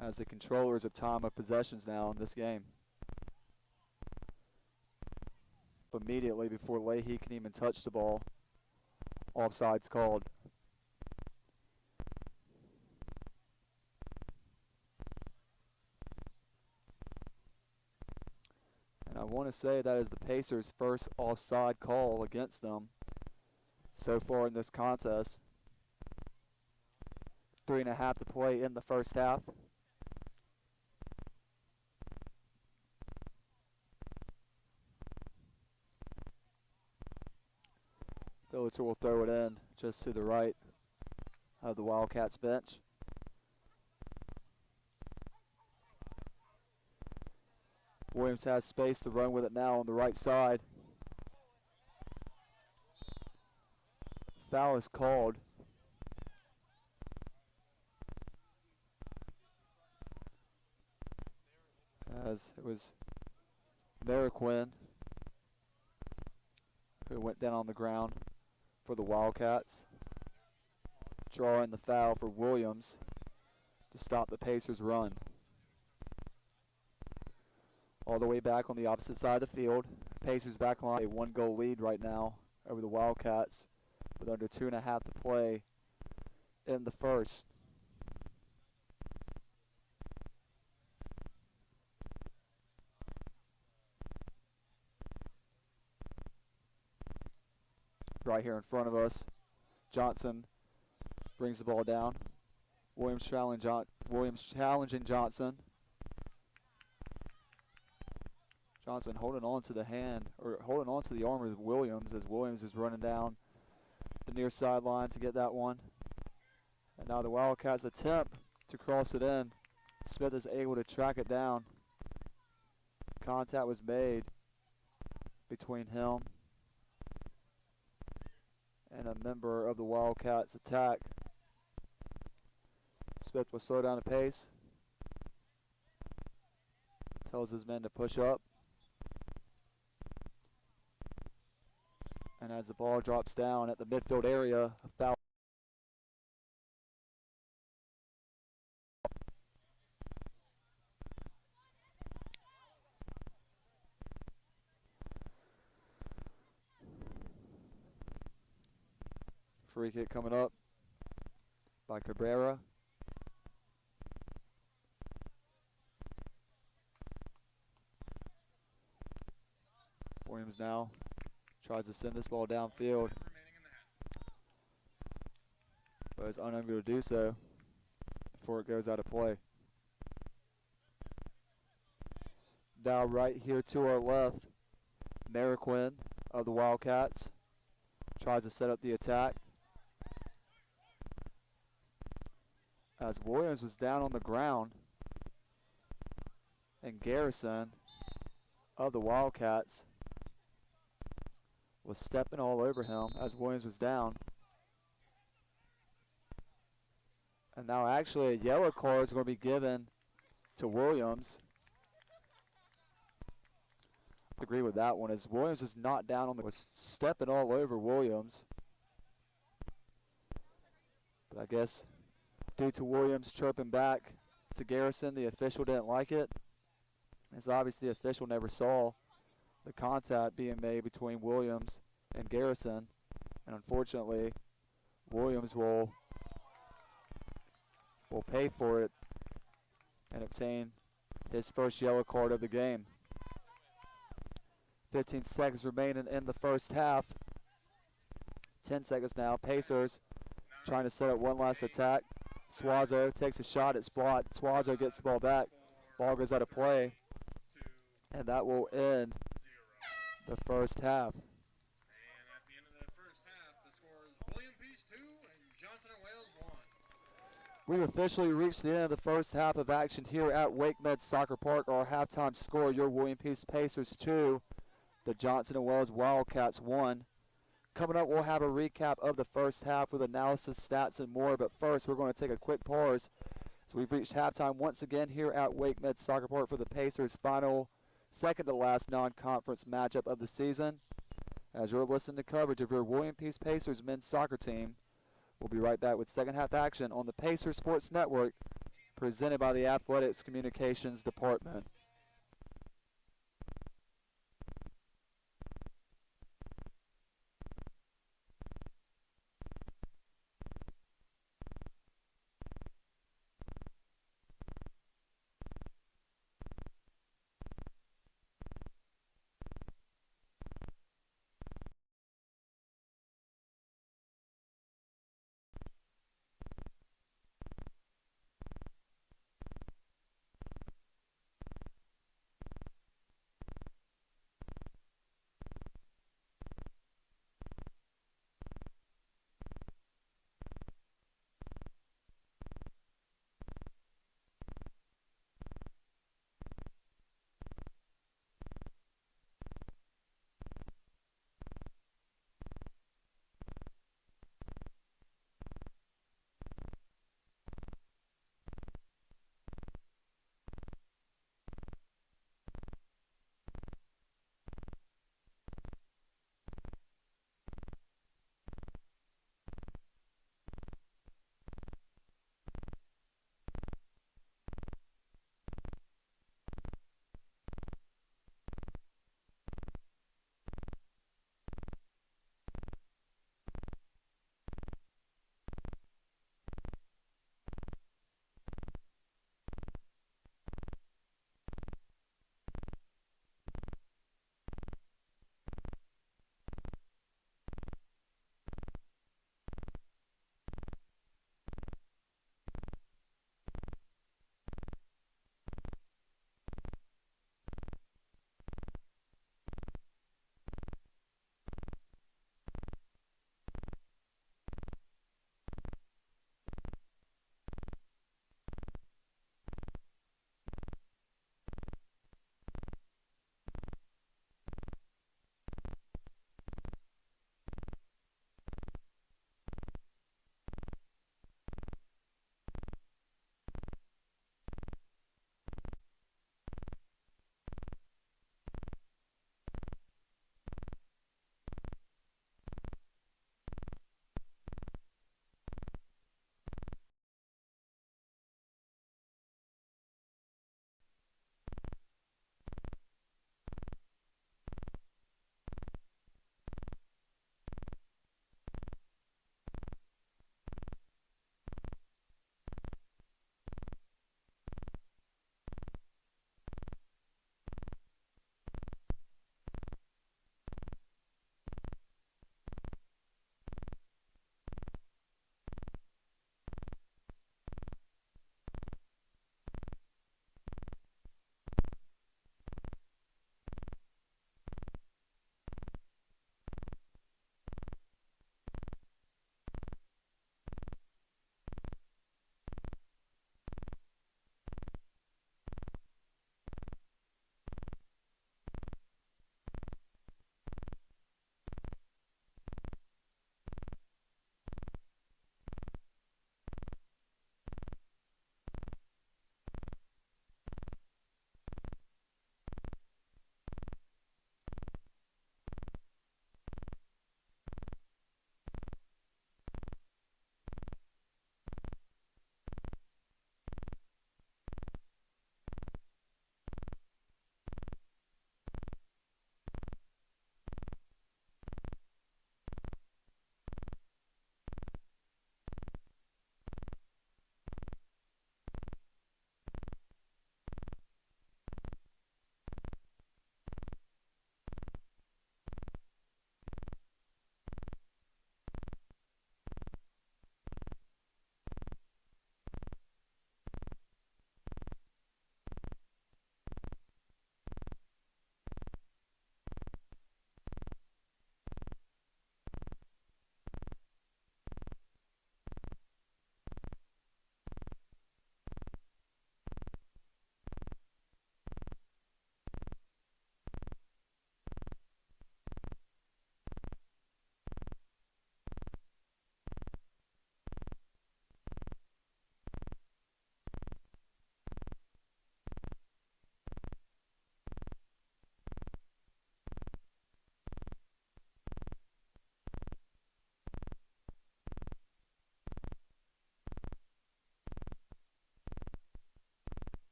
Speaker 1: as the controllers of time of possessions now in this game. Immediately before Leahy can even touch the ball, offside's called. And I want to say that is the Pacers' first offside call against them so far in this contest. 3.5 to play in the first half. Philliter will throw it in just to the right of the Wildcats bench. Williams has space to run with it now on the right side. Foul is called. As it was Mariquin who went down on the ground for the Wildcats, drawing the foul for Williams to stop the Pacers' run. All the way back on the opposite side of the field, Pacers back on a 1-goal lead right now over the Wildcats with under 2.5 to play in the first. Right here in front of us, Johnson brings the ball down. Williams challenging Johnson. Johnson holding on to the hand, or holding on to the arm of Williams as Williams is running down the near sideline to get that one. And now the Wildcats attempt to cross it in. Smith is able to track it down. Contact was made between him and a member of the Wildcats attack. Smith will slow down the pace. Tells his men to push up. And as the ball drops down at the midfield area, a foul. Free kick coming up by Cabrera. Williams now tries to send this ball downfield, but is unable to do so before it goes out of play. Now right here to our left, Mariquin of the Wildcats tries to set up the attack. As Williams was down on the ground, and Garrison of the Wildcats was stepping all over him as Williams was down. And now actually a yellow card is going to be given to Williams. I agree with that one, as Williams was not down on the, was stepping all over Williams. But I guess due to Williams chirping back to Garrison, the official didn't like it. As obviously the official never saw the contact being made between Williams and Garrison. And unfortunately, Williams will pay for it and obtain his first yellow card of the game. 15 seconds remaining in the first half. 10 seconds now. Pacers trying to set up one last attack. Suazo takes a shot. It's blocked. Suazo gets the ball back. Ball goes out of play. And that will end the first half.
Speaker 2: And at the end of the first half, the score is William Peace 2 and Johnson & Wales 1.
Speaker 1: We've officially reached the end of the first half of action here at Wake Med Soccer Park. Our halftime score, your William Peace Pacers 2, the Johnson & Wales Wildcats 1. Coming up, we'll have a recap of the first half with analysis, stats, and more. But first, we're going to take a quick pause. So we've reached halftime once again here at Wake Med Soccer Park for the Pacers' final, second-to-last non-conference matchup of the season. As you're listening to coverage of your William Peace Pacers men's soccer team, we'll be right back with second half action on the Pacers Sports Network, presented by the Athletics Communications Department.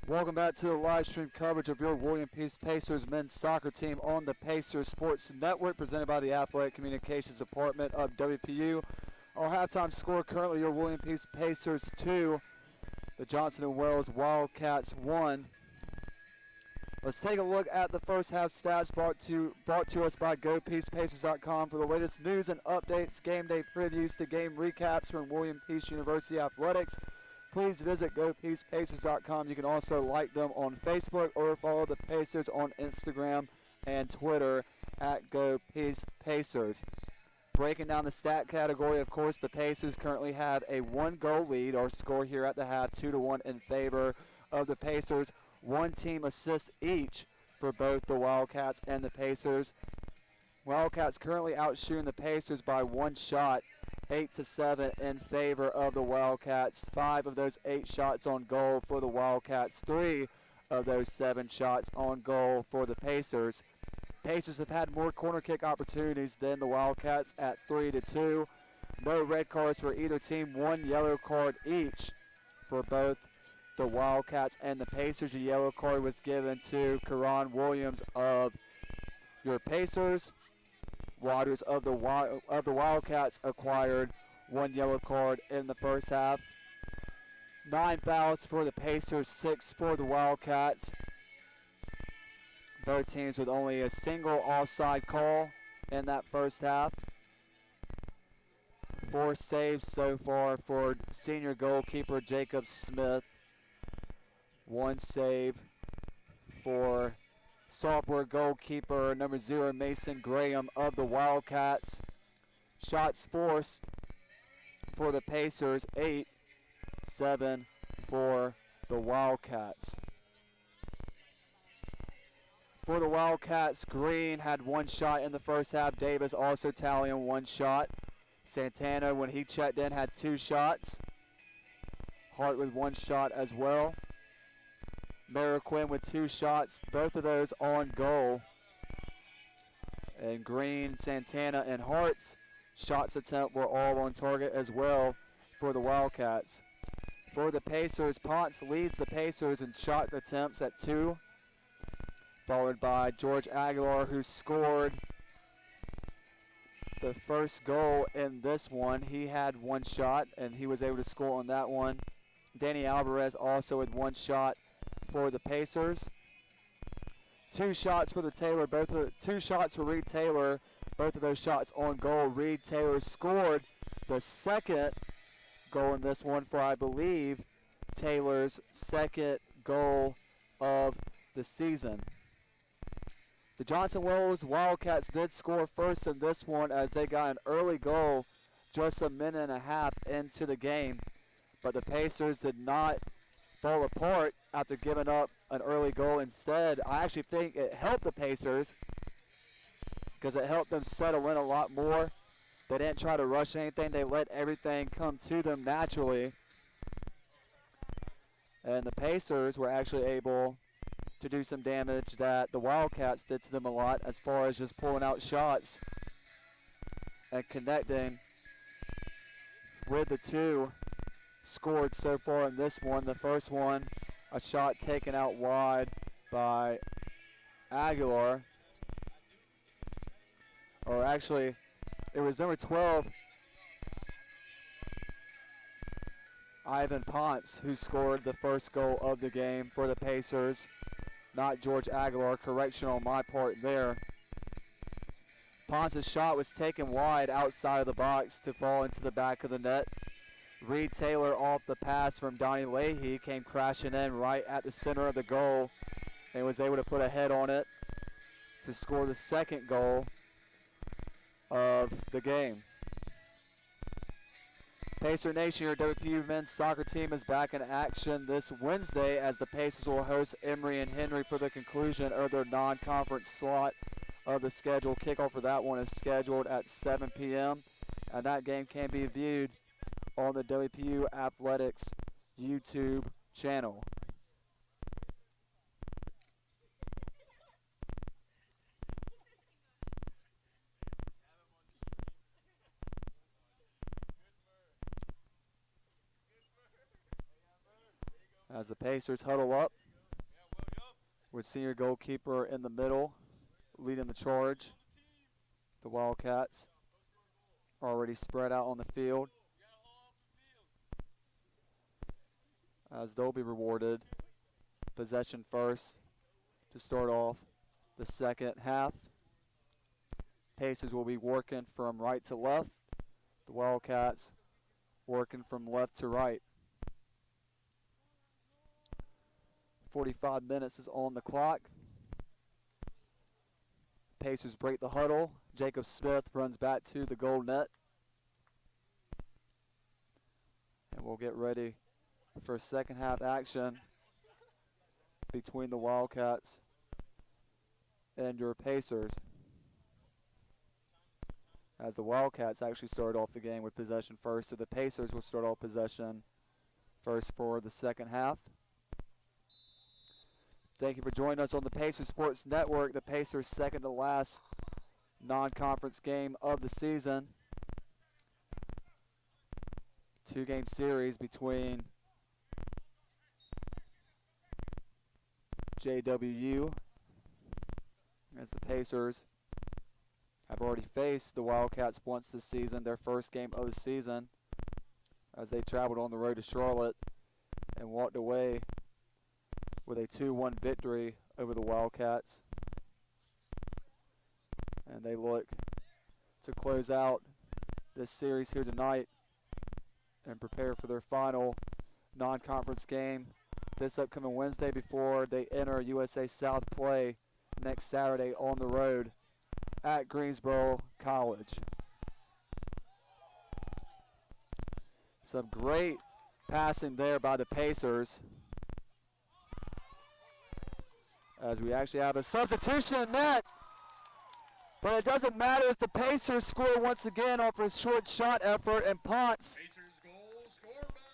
Speaker 1: Welcome back to the live stream coverage of your William Peace Pacers men's soccer team on the Pacers Sports Network, presented by the Athletic Communications Department of WPU. Our halftime score currently your William Peace Pacers 2, the Johnson & Wales Wildcats 1. Let's take a look at the first half stats brought to us by GoPeacePacers.com for the latest news and updates, game day previews to game recaps from William Peace University Athletics. Please visit GoPeacePacers.com. You can also like them on Facebook or follow the Pacers on Instagram and Twitter at GoPeacePacers. Breaking down the stat category, of course, the Pacers currently have a 1-goal lead. Our score here at the half, 2-1 in favor of the Pacers. One team assist each for both the Wildcats and the Pacers. Wildcats currently outshooting the Pacers by 1 shot, 8-7 in favor of the Wildcats. 5 of those 8 shots on goal for the Wildcats. 3 of those 7 shots on goal for the Pacers. Pacers have had more corner kick opportunities than the Wildcats at 3-2. No red cards for either team. 1 yellow card each for both the Wildcats and the Pacers. A yellow card was given to Karan Williams of your Pacers. Waters of the Wildcats acquired 1 yellow card in the first half. 9 fouls for the Pacers, 6 for the Wildcats. Both teams with only a single offside call in that first half. 4 saves so far for senior goalkeeper Jacob Smith. 1 save for sophomore goalkeeper number 0 Mason Graham of the Wildcats. Shots forced for the Pacers, 8, 7 for the Wildcats. For the Wildcats, Green had 1 shot in the first half. Davis also tallying 1 shot. Santana, when he checked in, had 2 shots. Hart with 1 shot as well. Mariquin with 2 shots, both of those on goal. And Green, Santana, and Hart's shots attempt were all on target as well for the Wildcats. For the Pacers, Ponce leads the Pacers in shot attempts at 2, followed by George Aguilar, who scored the first goal in this one. He had 1 shot, and he was able to score on that one. Danny Alvarez also with 1 shot for the Pacers. 2 shots for the Taylor, 2 shots for Reed Taylor, both of those shots on goal. Reed Taylor scored the second goal in this one for, I believe, Taylor's second goal of the season. The Johnson Wales Wildcats did score first in this one as they got an early goal just a minute and a half into the game, but the Pacers did not fall apart after giving up an early goal. Instead, I actually think it helped the Pacers because it helped them settle in a lot more. They didn't try to rush anything. They let everything come to them naturally. And the Pacers were actually able to do some damage that the Wildcats did to them a lot, as far as just pulling out shots and connecting with the 2 scored so far in this one. The first one, a shot taken out wide by Aguilar. Or actually, it was number 12, Ivan Ponce, who scored the first goal of the game for the Pacers. Not George Aguilar. Correction on my part there. Ponce's shot was taken wide outside of the box to fall into the back of the net. Reed Taylor, off the pass from Donnie Leahy, came crashing in right at the center of the goal and was able to put a head on it to score the second goal of the game. Pacer Nation, your WPU men's soccer team is back in action this Wednesday as the Pacers will host Emory and Henry for the conclusion of their non-conference slot of the schedule. Kickoff for that one is scheduled at 7 p.m. and that game can be viewed on the WPU Athletics YouTube channel. As the Pacers huddle up. with senior goalkeeper in the middle, leading the charge. The Wildcats already spread out on the field, as they'll be rewarded possession first to start off the second half. Pacers will be working from right to left. The Wildcats working from left to right. 45 minutes is on the clock. Pacers break the huddle. Jacob Smith runs back to the goal net. And we'll get ready for second half action between the Wildcats and your Pacers, as the Wildcats actually started off the game with possession first, so the Pacers will start off possession first for the second half. Thank you for joining us on the Pacers Sports Network. The Pacers' second to last non-conference game of the season. Two-game series between JWU, as the Pacers have already faced the Wildcats once this season, their first game of the season, as they traveled on the road to Charlotte and walked away with a 2-1 victory over the Wildcats. And they look to close out this series here tonight and prepare for their final non-conference game this upcoming Wednesday before they enter USA South play next Saturday on the road at Greensboro College. Some great passing there by the Pacers, as we actually have a substitution in net. But it doesn't matter as the Pacers score once again off a short shot effort, and Ponce,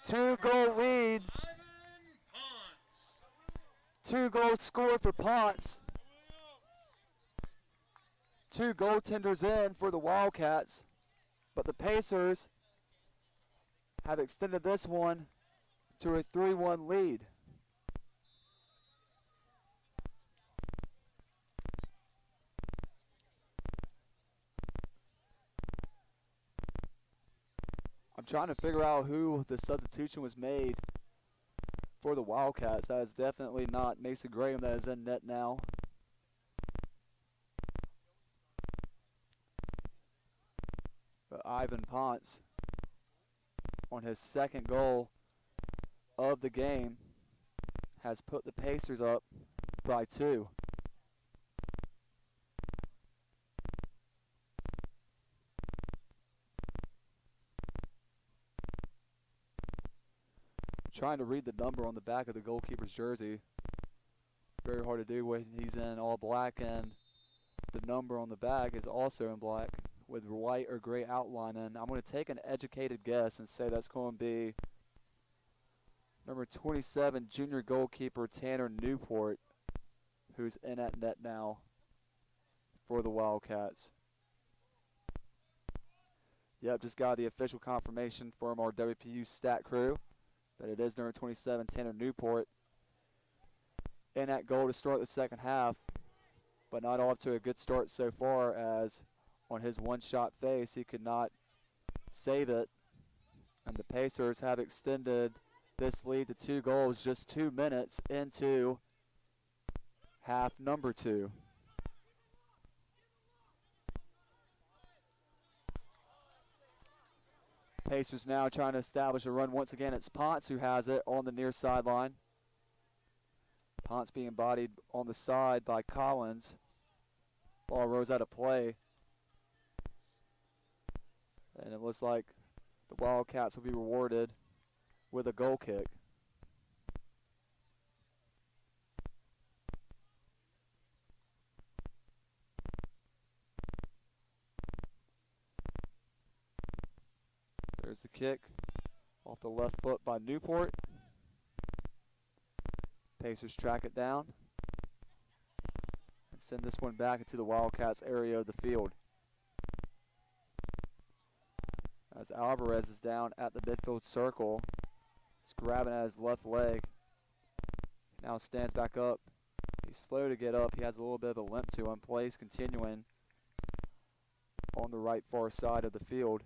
Speaker 1: two-goal lead. 2-goal score for Ponce. 2 goaltenders in for the Wildcats, but the Pacers have extended this one to a 3-1 lead. I'm trying to figure out who the substitution was made for the Wildcats. That is definitely not Mason Graham that is in net now. But Ivan Ponce, on his second goal of the game, has put the Pacers up by 2. Trying to read the number on the back of the goalkeeper's jersey. Very hard to do when he's in all black, and the number on the back is also in black with white or gray outline. And I'm going to take an educated guess and say that's going to be number 27, junior goalkeeper Tanner Newport, who's in at net now for the Wildcats. Yep, just got the official confirmation from our WPU stat crew that it is number 27, Tanner Newport, in at goal to start the second half, but not off to a good start so far, as on his one-shot face he could not save it, and the Pacers have extended this lead to 2 goals just 2 minutes into half number 2. Pacers now trying to establish a run. Once again, it's Ponce who has it on the near sideline. Ponce being bodied on the side by Collins. Ball rose out of play. And it looks like the Wildcats will be rewarded with a goal kick. There's the kick off the left foot by Newport. Pacers track it down and send this one back into the Wildcats area of the field, as Alvarez is down at the midfield circle. He's grabbing at his left leg. Now stands back up. He He's slow to get up. He has a little bit of a limp to him. Plays continuing on the right far side of the field.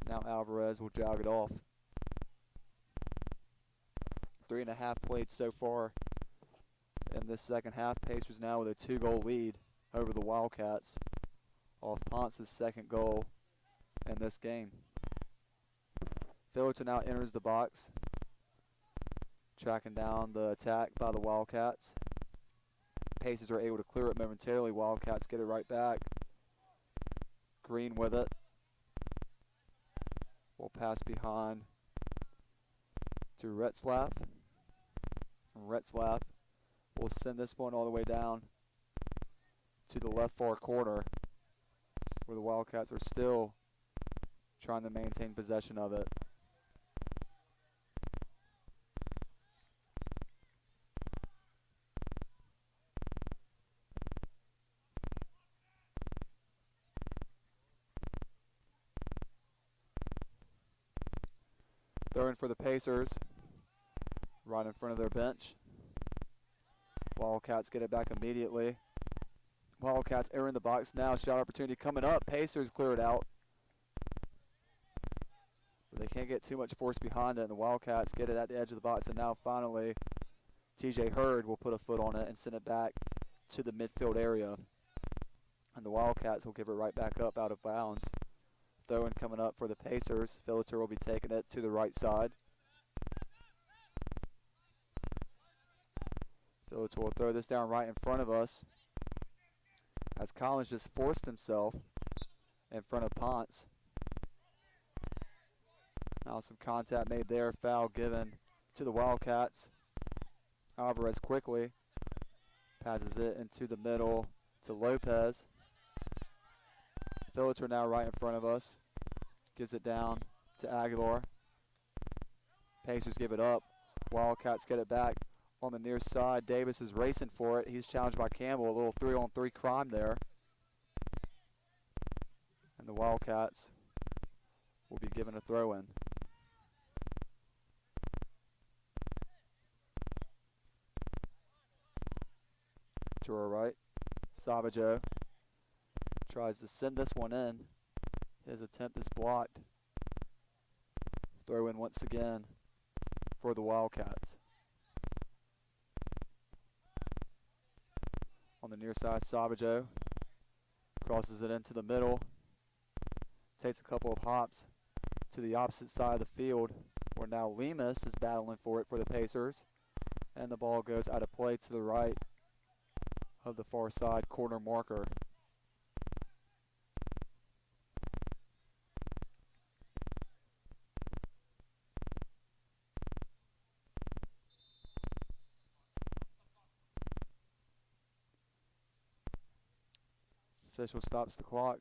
Speaker 1: Now Alvarez will jog it off. 3.5 played so far in this second half. Pacers now with a 2-goal lead over the Wildcats off Ponce's second goal in this game. Fullerton now enters the box, tracking down the attack by the Wildcats. Pacers are able to clear it momentarily. Wildcats get it right back. Green with it. Will pass behind to Retzlaff. Retzlaff will send this one all the way down to the left far corner, where the Wildcats are still trying to maintain possession of it. Throwing for the Pacers, right in front of their bench. Wildcats get it back immediately. Wildcats are in the box now. Shot opportunity coming up. Pacers clear it out. But they can't get too much force behind it, and the Wildcats get it at the edge of the box. And now finally, TJ Hurd will put a foot on it and send it back to the midfield area. And the Wildcats will give it right back up out of bounds. Throwing coming up for the Pacers. Fillater will be taking it to the right side. Fillater will throw this down right in front of us, as Collins just forced himself in front of Ponce. Now some contact made there. Foul given to the Wildcats. Alvarez quickly passes it into the middle to Lopez. Fillater now right in front of us. Gives it down to Aguilar. Pacers give it up. Wildcats get it back on the near side. Davis is racing for it. He's challenged by Campbell. A little 3-on-3 crime there. And the Wildcats will be given a throw-in. To our right, Savaggio tries to send this one in. His attempt is blocked. Throw in once again for the Wildcats. On the near side, Savaggio crosses it into the middle. Takes a couple of hops to the opposite side of the field, where now Lemus is battling for it for the Pacers. And the ball goes out of play to the right of the far side corner marker. Official stops the clock.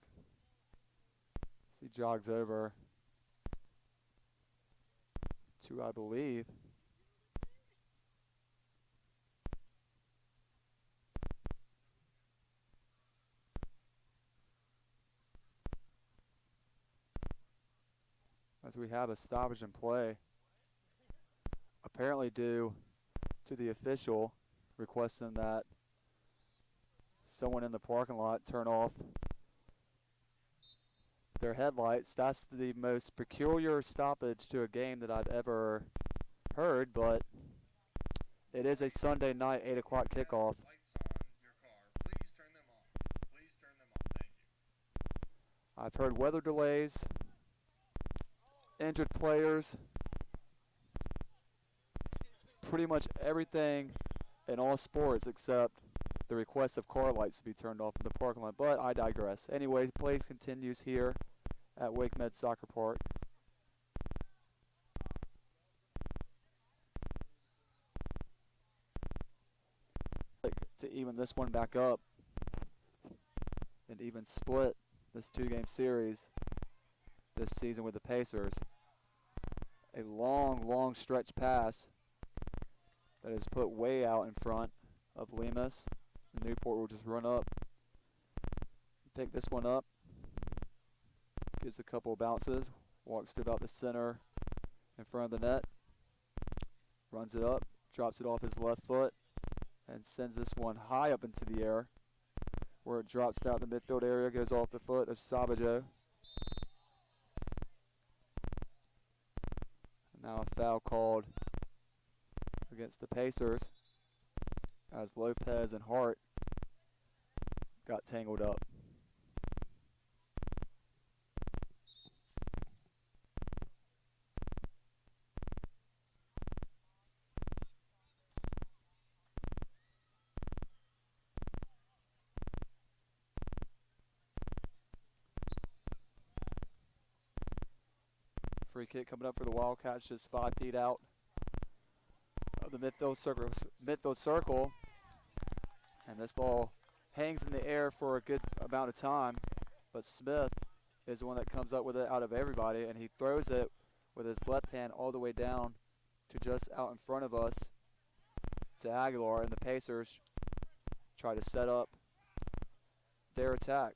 Speaker 1: He jogs over to, I believe, as we have a stoppage in play, apparently due to the official requesting that someone in the parking lot turn off their headlights. That's the most peculiar stoppage to a game that I've ever heard, but it is a Sunday night 8 o'clock kickoff.
Speaker 2: Lights on your car. Please turn them on. Please turn them on. Thank you.
Speaker 1: I've heard weather delays, injured players, pretty much everything in all sports except the request of car lights to be turned off in the parking lot, but I digress. Anyway, play continues here at Wake Med Soccer Park. To even this one back up and even split this two-game series this season with the Pacers. A long stretch pass that is put way out in front of Lemus. Newport will just run up, pick this one up, gives a couple of bounces, walks to about the center in front of the net, runs it up, drops it off his left foot, and sends this one high up into the air, where it drops down the midfield area, goes off the foot of Sabajo. Now a foul called against the Pacers as Lopez and Hart got tangled up. Free kick coming up for the Wildcats, just 5 feet out of the midfield circle. And this ball hangs in the air for a good amount of time, but Smith is the one that comes up with it out of everybody, and he throws it with his left hand all the way down to just out in front of us to Aguilar, and the Pacers try to set up their attack.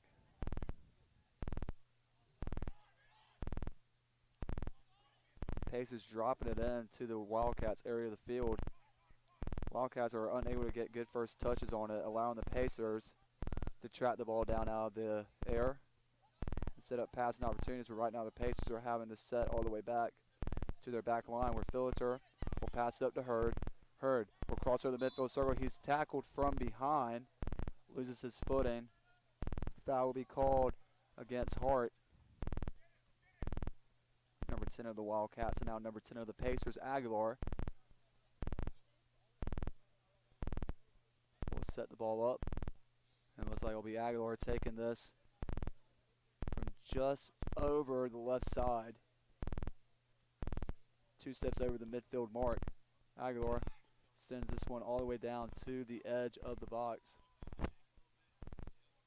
Speaker 1: Pacers dropping it into the Wildcats area of the field. Wildcats are unable to get good first touches on it, allowing the Pacers to track the ball down out of the air and set up passing opportunities, but right now the Pacers are having to set all the way back to their back line, where Philliter will pass it up to Hurd. Hurd will cross over the midfield circle. He's tackled from behind, loses his footing. Foul will be called against Hart. Number 10 of the Wildcats, and now number 10 of the Pacers, Aguilar, will set the ball up. And it looks like it'll be Aguilar taking this from just over the left side. 2 steps over the midfield mark. Aguilar sends this one all the way down to the edge of the box.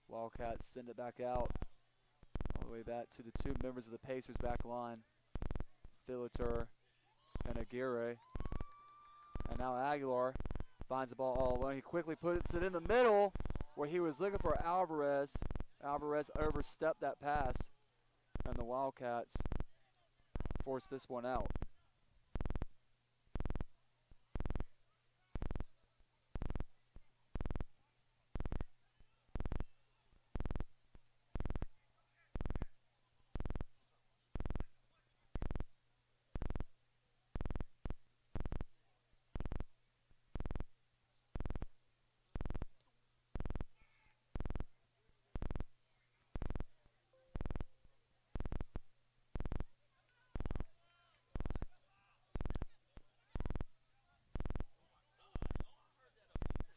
Speaker 1: Wildcats send it back out, all the way back to the 2 members of the Pacers back line, Philliter and Aguirre. And now Aguilar finds the ball all alone. He quickly puts it in the middle where he was looking for Alvarez. Alvarez overstepped that pass, and the Wildcats forced this one out.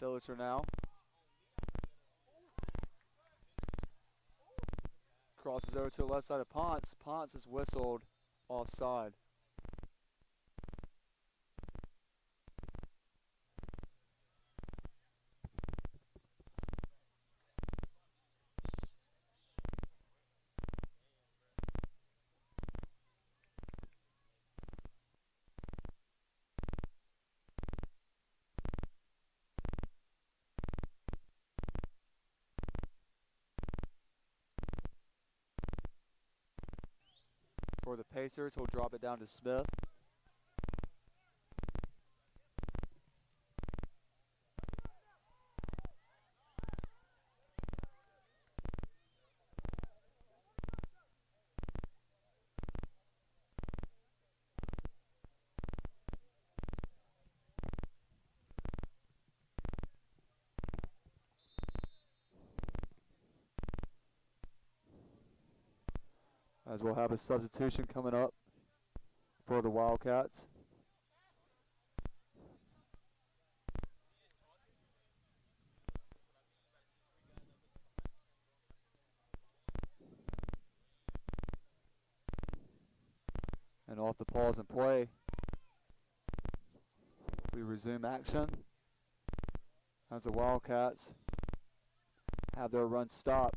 Speaker 1: Philliter now crosses over to the left side of Ponce. Ponce is whistled offside. For the Pacers, he'll drop it down to Smith. As we'll have a substitution coming up for the Wildcats. And off the pause and play, we resume action as the Wildcats have their run stop.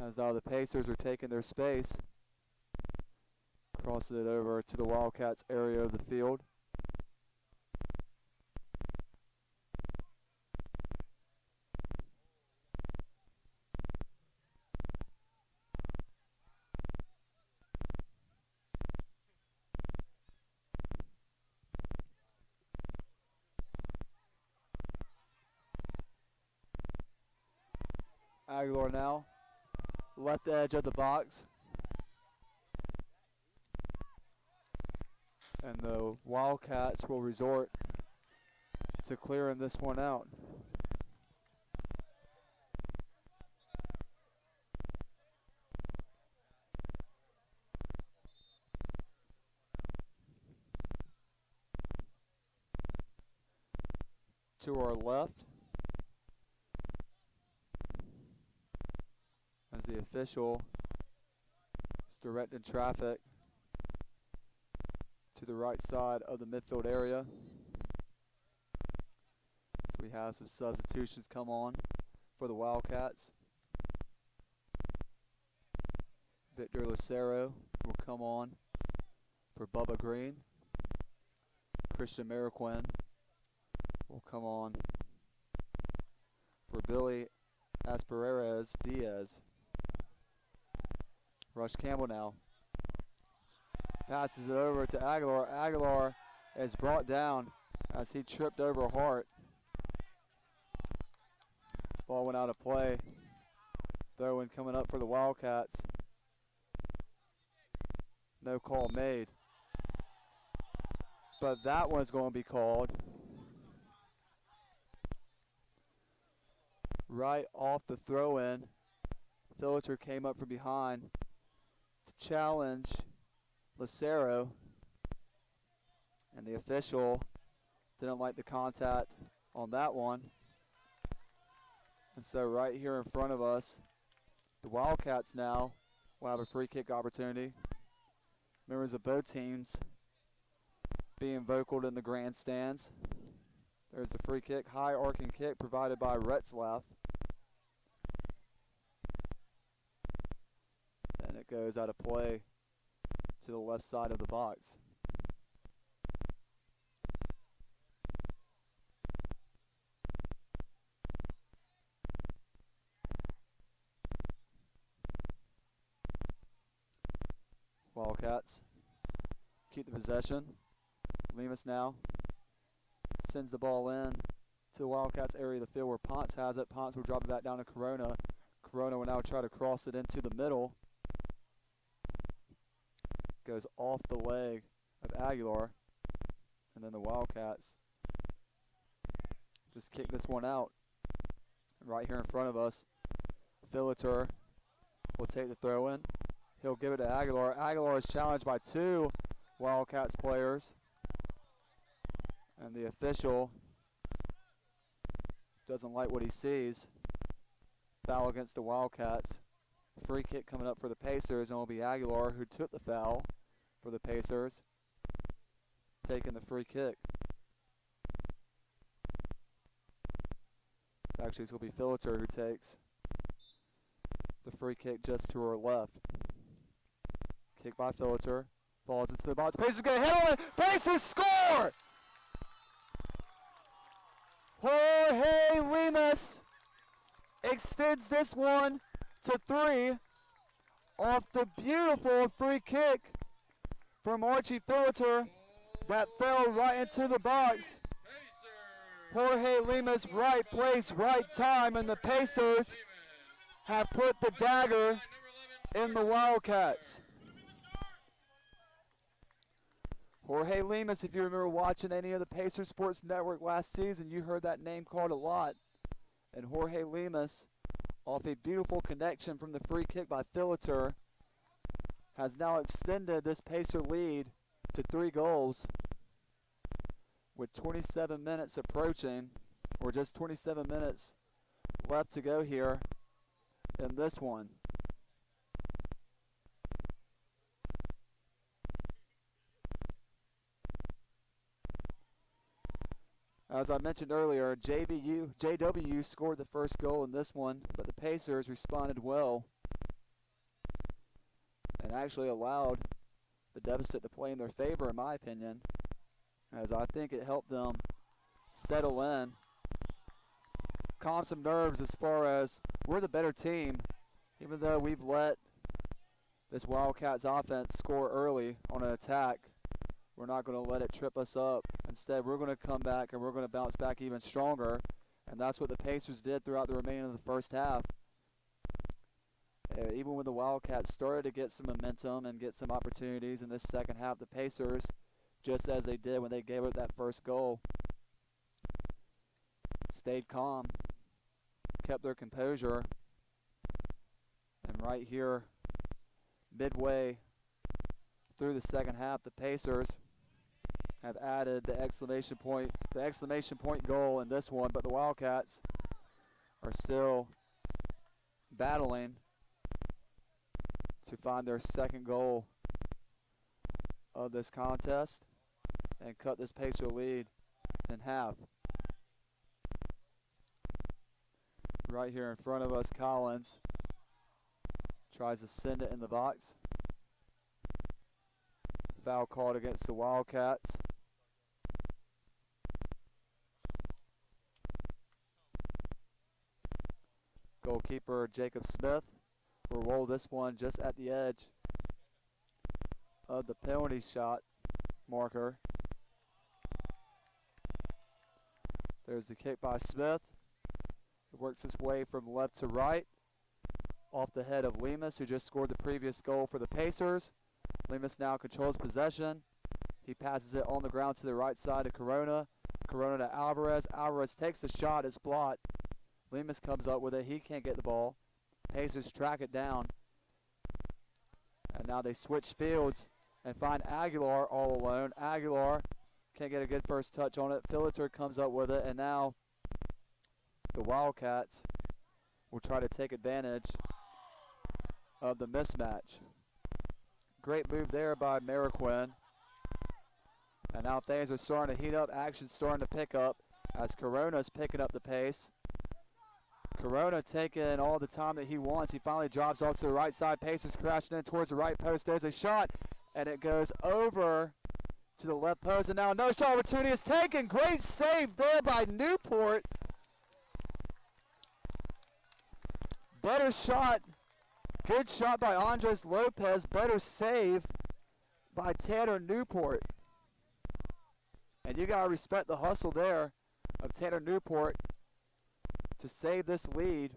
Speaker 1: As now the Pacers are taking their space, crossing it over to the Wildcats area of the field. Aguilar now, left edge of the box. And the Wildcats will resort to clearing this one out. To our left, as the official is directing traffic to the right side of the midfield area. So we have some substitutions come on for the Wildcats. Victor Lucero will come on for Bubba Green. Christian Mariquin will come on for Billy Aspereres Diaz. Rush Campbell now passes it over to Aguilar. Aguilar is brought down as he tripped over Hart. Ball went out of play. Throw in coming up for the Wildcats. No call made. But that one's going to be called. Right off the throw-in, Filter came up from behind to challenge Lucero, and the official didn't like the contact on that one. And so right here in front of us, the Wildcats now will have a free kick opportunity. Members of both teams being vocaled in the grandstands. There's the free kick, high arcing kick provided by Retzlaff. And it goes out of play to the left side of the box. Wildcats keep the possession. Lemus now sends the ball in to the Wildcats area of the field where Ponce has it. Ponce will drop it back down to Corona. Corona will now try to cross it into the middle. Goes off the leg of Aguilar. And then the Wildcats just kick this one out. Right here in front of us, Filater will take the throw in. He'll give it to Aguilar. Aguilar is challenged by two Wildcats players. And the official doesn't like what he sees. Foul against the Wildcats. Free kick coming up for the Pacers, and it will be Aguilar who took the foul for the Pacers, taking the free kick. Actually, it's going to be Filater who takes the free kick just to her left. Kick by Filater. Falls into the box. Pacers going to hit on it. Pacers score! Jorge Lemus extends this one to 3 off the beautiful free kick from Archie Filater that fell right into the box. Jorge Lemus, right place, right time, and the Pacers have put the dagger in the Wildcats. Jorge Lemus, if you remember watching any of the Pacers Sports Network last season, you heard that name called a lot. And Jorge Lemus, off a beautiful connection from the free kick by Filater, has now extended this Pacer lead to 3 goals with 27 minutes approaching, or just 27 minutes left to go here in this one. As I mentioned earlier, JWU scored the first goal in this one, but the Pacers responded well and actually allowed the deficit to play in their favor, in my opinion, as I think it helped them settle in, calm some nerves as far as we're the better team, even though we've let this Wildcats offense score early on an attack. We're not going to let it trip us up. Instead, we're going to come back and we're going to bounce back even stronger. And that's what the Pacers did throughout the remainder of the first half. Even when the Wildcats started to get some momentum and get some opportunities in this second half, the Pacers, just as they did when they gave up that first goal, stayed calm, kept their composure, and right here, midway through the second half, the Pacers have added the exclamation point goal in this one, but the Wildcats are still battling to find their second goal of this contest and cut this Pacer lead in half. Right here in front of us, Collins tries to send it in the box. Foul called against the Wildcats. Goalkeeper Jacob Smith will roll this one just at the edge of the penalty shot marker. There's the kick by Smith. It works its way from left to right off the head of Lemus, who just scored the previous goal for the Pacers. Lemus now controls possession. He passes it on the ground to the right side to Corona. Corona to Alvarez. Alvarez takes a shot. It's blocked. Lemus comes up with it. He can't get the ball. Pacers track it down. And now they switch fields and find Aguilar all alone. Aguilar can't get a good first touch on it. Phillitter comes up with it, and now the Wildcats will try to take advantage of the mismatch. Great move there by Mariquin. And now things are starting to heat up. Action's starting to pick up as Corona's picking up the pace. Corona taking all the time that he wants. He finally drops off to the right side. Pacers crashing in towards the right post. There's a shot, and it goes over to the left post. And now another shot opportunity is taken. Great save there by Newport. Better shot. Good shot by Andres Lopez. Better save by Tanner Newport. And you got to respect the hustle there of Tanner Newport to save this lead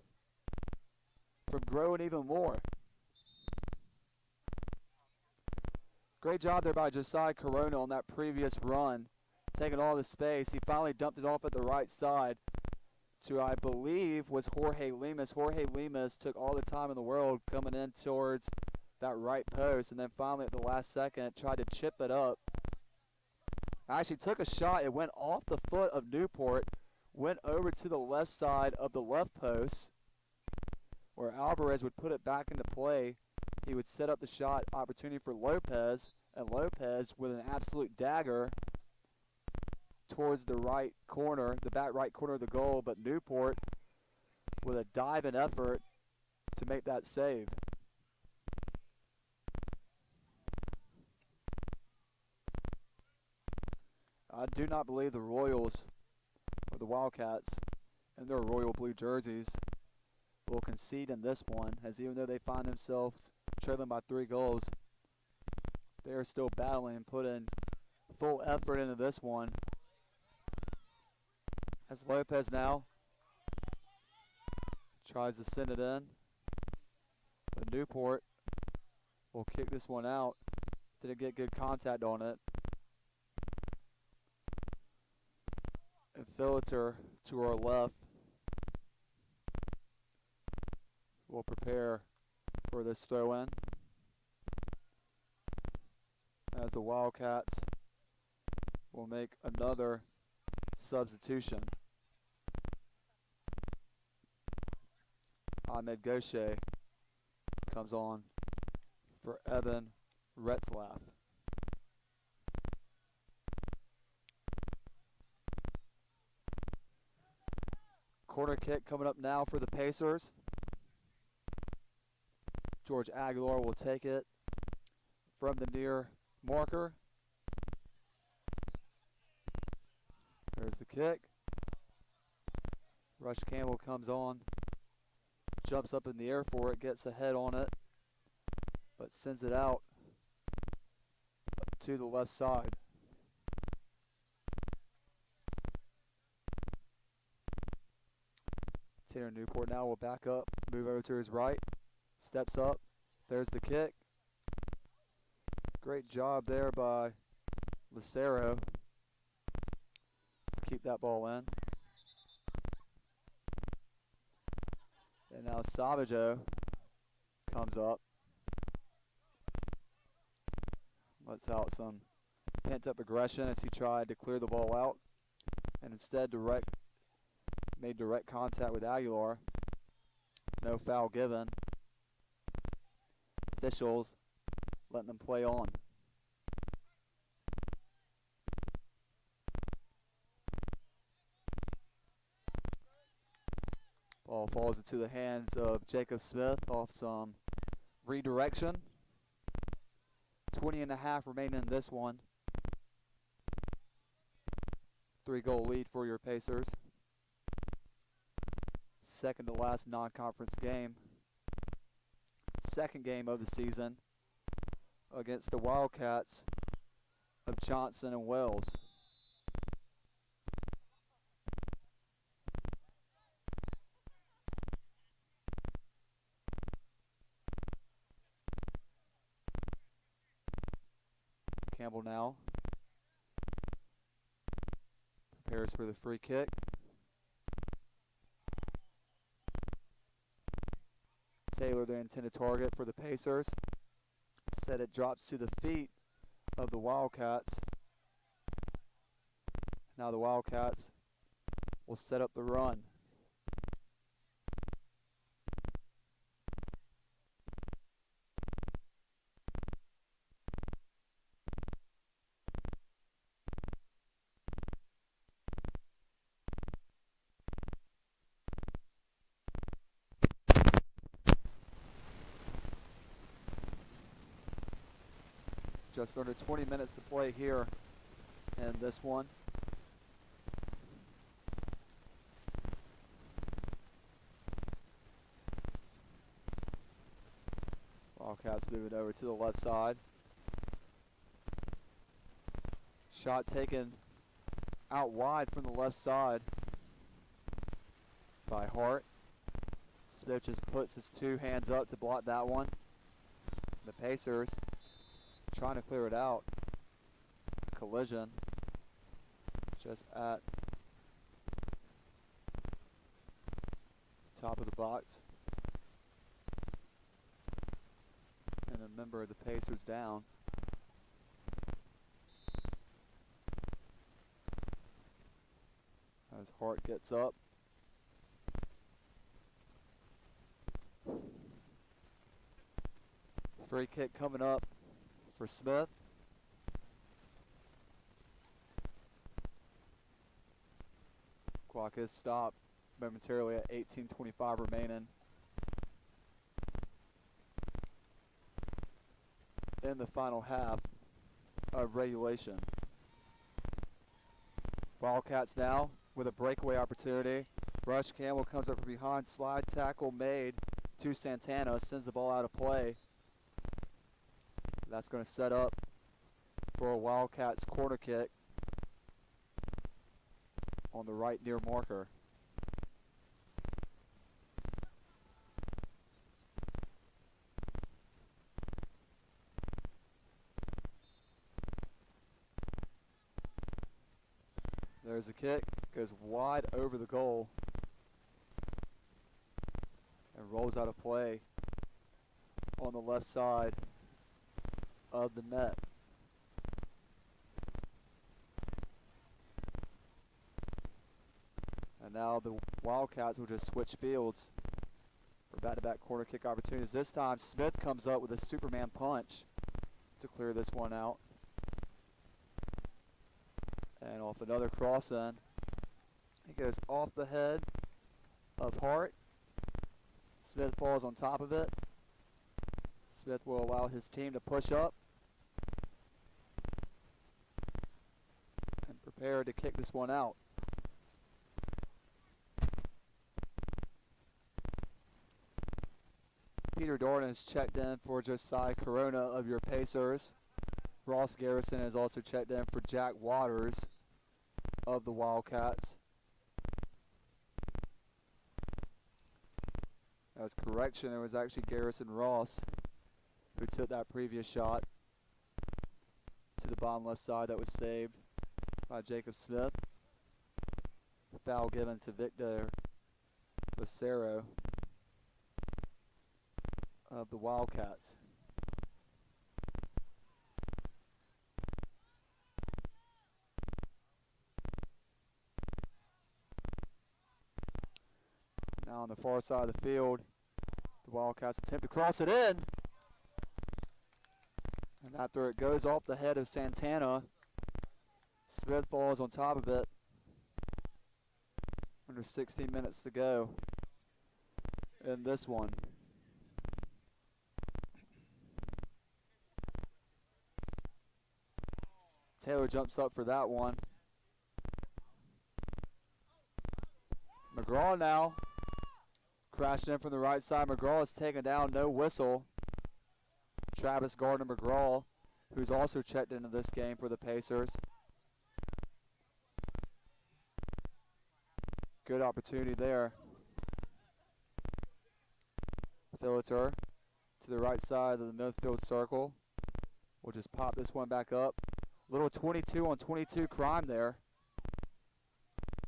Speaker 1: from growing even more. Great job there by Josiah Corona on that previous run, taking all the space. He finally dumped it off at the right side to, I believe, was Jorge Lemus. Jorge Lemus took all the time in the world coming in towards that right post, and then finally at the last second tried to chip it up. Actually took a shot. It went off the foot of Newport, went over to the left side of the left post, where Alvarez would put it back into play. He would set up the shot opportunity for Lopez, and Lopez with an absolute dagger towards the right corner, the back right corner of the goal, but Newport with a diving effort to make that save. I do not believe the Royals or the Wildcats in their royal blue jerseys will concede in this one, as even though they find themselves trailing by 3 goals, they are still battling and putting full effort into this one. As Lopez now tries to send it in, but Newport will kick this one out. Didn't get good contact on it. And Phillitter to our left will prepare for this throw-in as the Wildcats will make another substitution. Ahmed Gaucher comes on for Evan Retzlaff. Corner kick coming up now for the Pacers. George Aguilar will take it from the near marker. There's the kick. Rush Campbell comes on, jumps up in the air for it, gets a head on it, but sends it out to the left side. Tanner Newport now will back up, move over to his right, steps up. There's the kick. Great job there by Lucero to keep that ball in. And now Savaggio comes up. Lets out some pent-up aggression as he tried to clear the ball out, and instead made direct contact with Aguilar. No foul given. Officials letting them play on. Ball falls into the hands of Jacob Smith off some redirection. 20.5 remaining in this one. 3-goal lead for your Pacers. Second to last non-conference game. Second game of the season against the Wildcats of Johnson and Wells. Campbell now prepares for the free kick. Taylor, the intended target for the Pacers. Said it drops to the feet of the Wildcats. Now the Wildcats will set up the run. Just under 20 minutes to play here in this one. Wildcats moving over to the left side. Shot taken out wide from the left side by Hart. Smith just puts his two hands up to block that one. The Pacers trying to clear it out. Collision just at top of the box. And a member of the Pacers down. As Hart gets up. Free kick coming up for Smith. Clock is stopped momentarily at 18:25 remaining in the final half of regulation. Wildcats now with a breakaway opportunity. Rush Campbell comes up from behind, slide tackle made to Santana, sends the ball out of play. That's going to set up for a Wildcats corner kick on the right near marker. There's a kick, goes wide over the goal and rolls out of play on the left side of the net. And now the Wildcats will just switch fields for back-to-back corner kick opportunities. This time Smith comes up with a Superman punch to clear this one out. And off another cross-in, he goes off the head of Hart. Smith falls on top of it. Smith will allow his team to push up and prepare to kick this one out. Peter Dorn has checked in for Josiah Corona of your Pacers. Ross Garrison has also checked in for Jack Waters of the Wildcats. As correction, it was actually Garrison Ross who took that previous shot to the bottom left side that was saved by Jacob Smith. Foul given to Victor Lucero of the Wildcats. Now on the far side of the field, the Wildcats attempt to cross it in. And after it goes off the head of Santana, Smith falls on top of it. Under 16 minutes to go in this one. Taylor jumps up for that one. McGraw now crashing in from the right side. McGraw is taken down, no whistle. Travis Gardner-McGraw, who's also checked into this game for the Pacers. Good opportunity there. Phillitter to the right side of the midfield circle. We'll just pop this one back up. Little 22 on 22 crime there.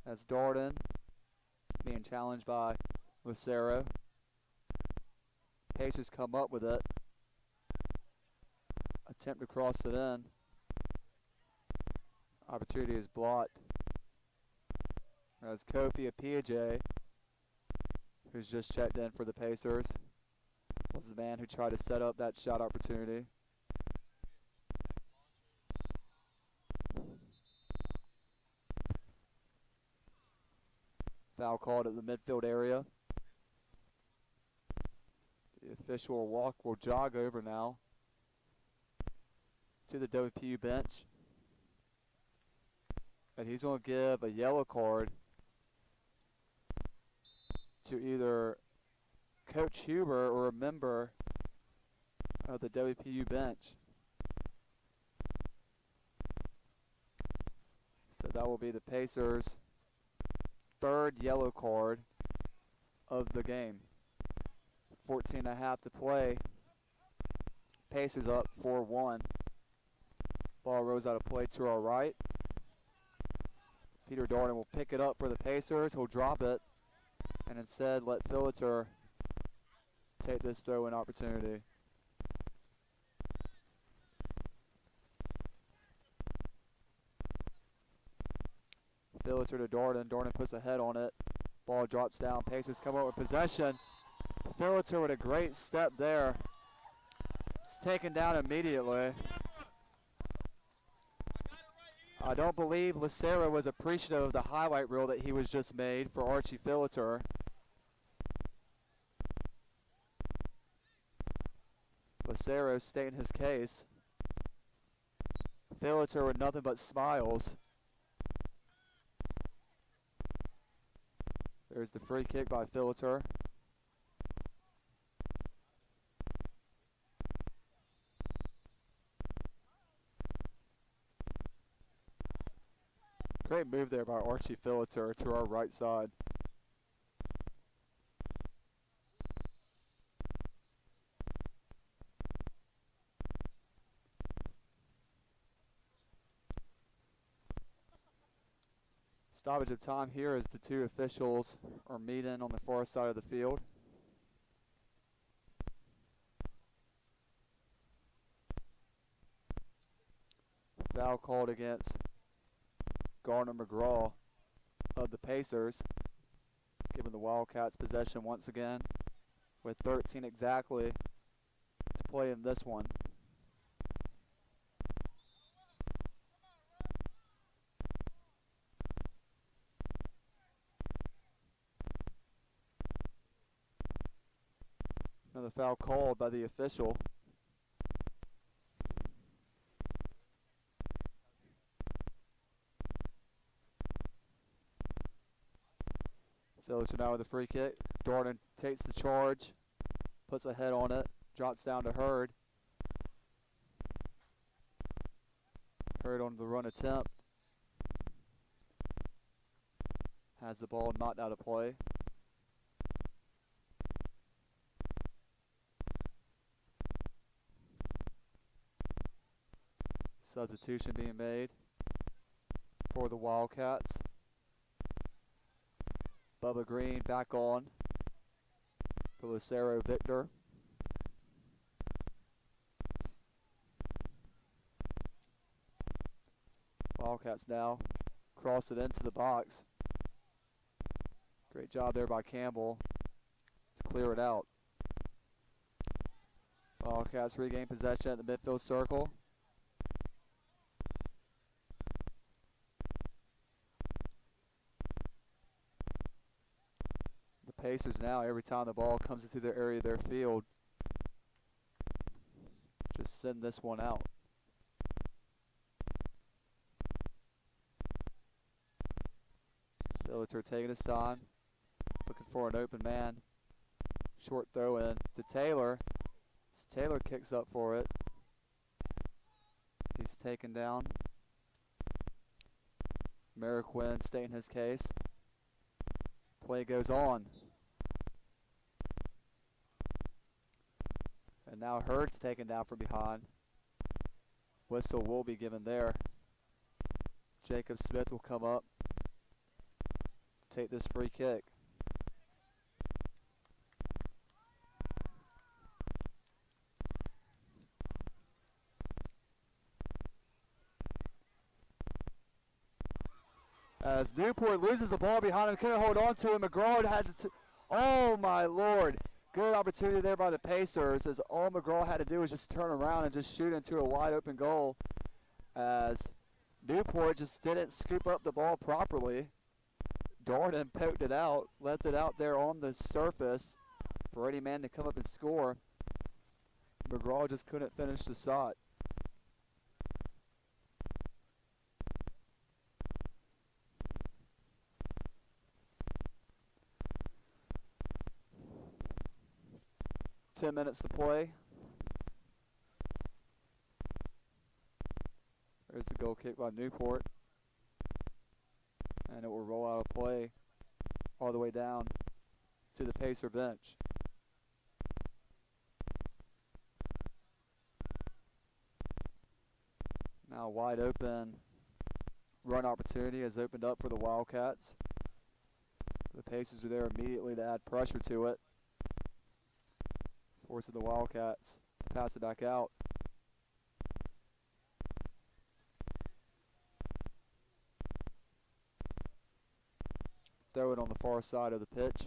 Speaker 1: That's Darden being challenged by Lucero. Pacers come up with it. Attempt to cross it in. Opportunity is blocked. As Kofi Appiaje, who's just checked in for the Pacers, was the man who tried to set up that shot opportunity. Foul called at the midfield area. The official will jog over now to the WPU bench. And he's going to give a yellow card to either Coach Huber or a member of the WPU bench. So that will be the Pacers' third yellow card of the game. 14.5 to play. Pacers up 4-1. Ball rolls out of play to our right. Peter Darden will pick it up for the Pacers. He'll drop it and instead let Phillitter take this throw-in opportunity. Phillitter to Darden. Darden puts a head on it. Ball drops down. Pacers come up with possession. Phillitter with a great step there. It's taken down immediately. I don't believe Lucero was appreciative of the highlight reel that he was just made for Archie Phillitter. Lucero stating his case. Phillitter with nothing but smiles. There's the free kick by Phillitter. Great move there by Archie Phillitter to our right side. Stoppage of time here as the two officials are meeting on the far side of the field. Foul called against Gardner-McGraw of the Pacers, giving the Wildcats possession once again with 13 exactly to play in this one. Another foul called by the official. Phillitter now with a free kick. Darden takes the charge, puts a head on it, drops down to Hurd. Hurd on the run attempt. Has the ball knocked out of play. Substitution being made for the Wildcats. Bubba Green back on for Lucero Victor. Wildcats now cross it into the box. Great job there by Campbell to clear it out. Wildcats regain possession at the midfield circle. The Pacers now, every time the ball comes into their area of their field, just send this one out. Villager taking his time, looking for an open man. Short throw in to Taylor. Taylor kicks up for it. He's taken down. Merriquin stating his case. Play goes on. And now Hurd's taken down from behind. Whistle will be given there. Jacob Smith will come up to take this free kick. As Newport loses the ball behind him, couldn't hold on to him. McGraw had to, oh my lord. Good opportunity there by the Pacers, as all McGraw had to do was just turn around and just shoot into a wide open goal, as Newport just didn't scoop up the ball properly. Darden poked it out, left it out there on the surface for any man to come up and score. McGraw just couldn't finish the shot. Minutes to play. There's the goal kick by Newport. And it will roll out of play all the way down to the Pacer bench. Now wide open run opportunity has opened up for the Wildcats. The Pacers are there immediately to add pressure to it. Forcing the Wildcats to pass it back out. Throw it on the far side of the pitch.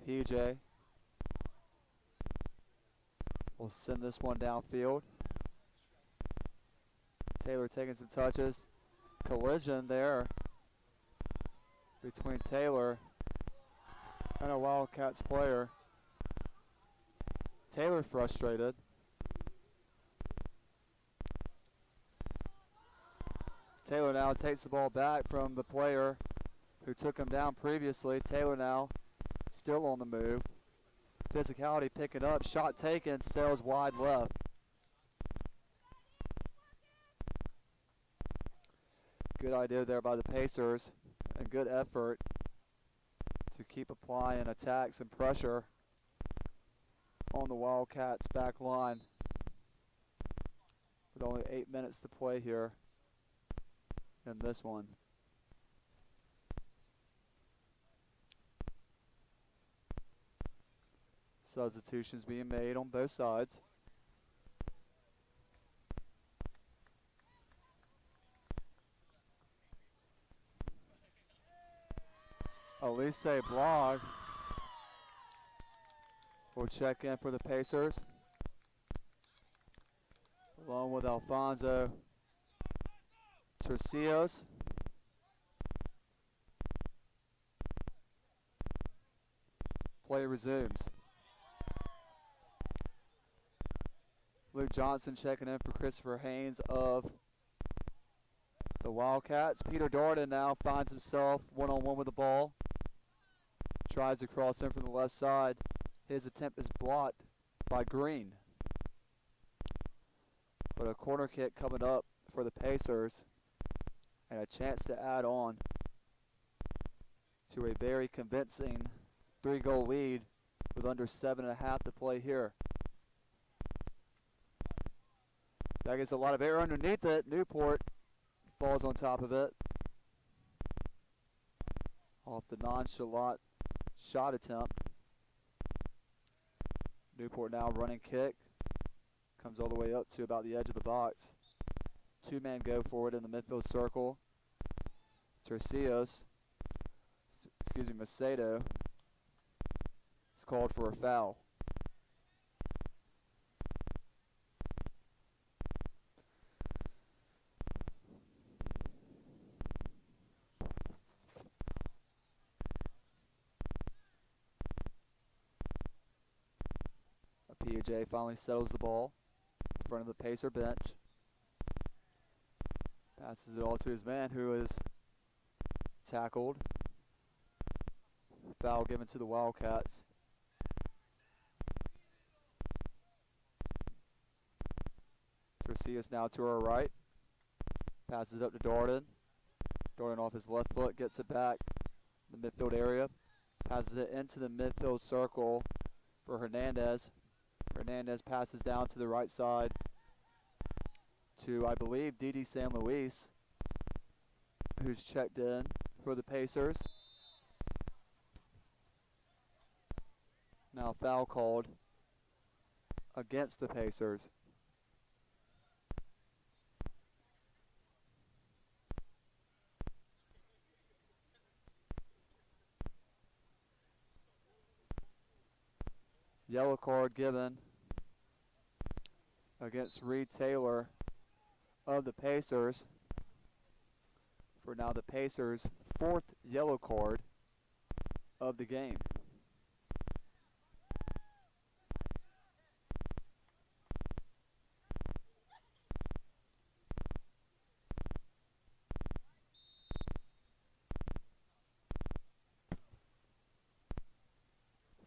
Speaker 1: PJ will send this one downfield. Taylor taking some touches. Collision there between Taylor and a Wildcats player. Taylor frustrated. Taylor now takes the ball back from the player who took him down previously. Taylor now still on the move. Physicality picking up. Shot taken. Sails wide left. Good idea there by the Pacers. And good effort to keep applying attacks and pressure on the Wildcats back line. With only 8 minutes to play here in this one. Substitutions being made on both sides. Elise Blog will check in for the Pacers, along with Alfonso Tercios. Play resumes. Luke Johnson checking in for Christopher Haynes of the Wildcats. Peter Darden now finds himself one-on-one with the ball. Tries to cross in from the left side. His attempt is blocked by Green. But a corner kick coming up for the Pacers. And a chance to add on to a very convincing 3-goal lead with under 7.5 to play here. That gets a lot of air underneath it. Newport falls on top of it. Off the nonchalant shot attempt. Newport now running kick. Comes all the way up to about the edge of the box. Two-man go for it in the midfield circle. Macedo is called for a foul. PJ finally settles the ball in front of the Pacer bench. Passes it all to his man, who is tackled. Foul given to the Wildcats. Tercius now to our right. Passes it up to Darden. Darden off his left foot, gets it back in the midfield area. Passes it into the midfield circle for Hernandez. Hernandez passes down to the right side to, I believe, Didi San Luis, who's checked in for the Pacers. Now foul called against the Pacers. Yellow card given against Reed Taylor of the Pacers for now the Pacers' 4th yellow card of the game.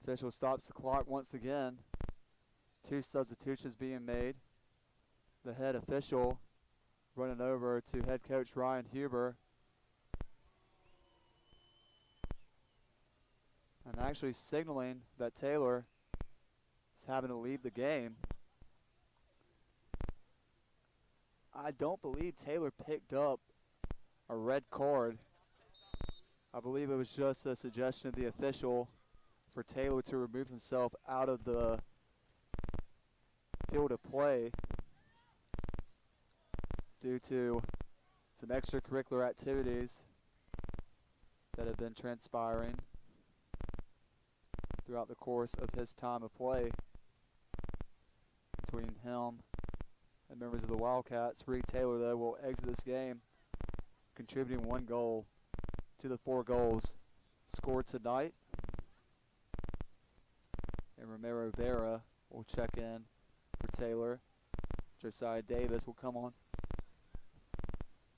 Speaker 1: Official stops the clock once again. 2 substitutions being made. The head official running over to head coach Ryan Huber. And actually signaling that Taylor is having to leave the game. I don't believe Taylor picked up a red card. I believe it was just a suggestion of the official for Taylor to remove himself out of the field of play due to some extracurricular activities that have been transpiring throughout the course of his time of play between him and members of the Wildcats. Reed Taylor, though, will exit this game contributing 1 goal to the 4 goals scored tonight. And Romero Vera will check in for Taylor. Josiah Davis will come on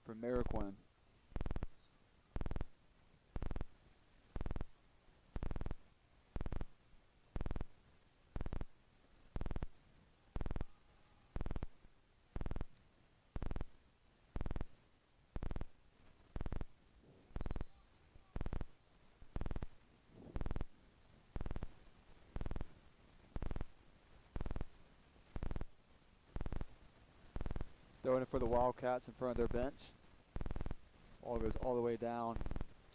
Speaker 1: for Mariquin. Throwing it for the Wildcats in front of their bench. All goes all the way down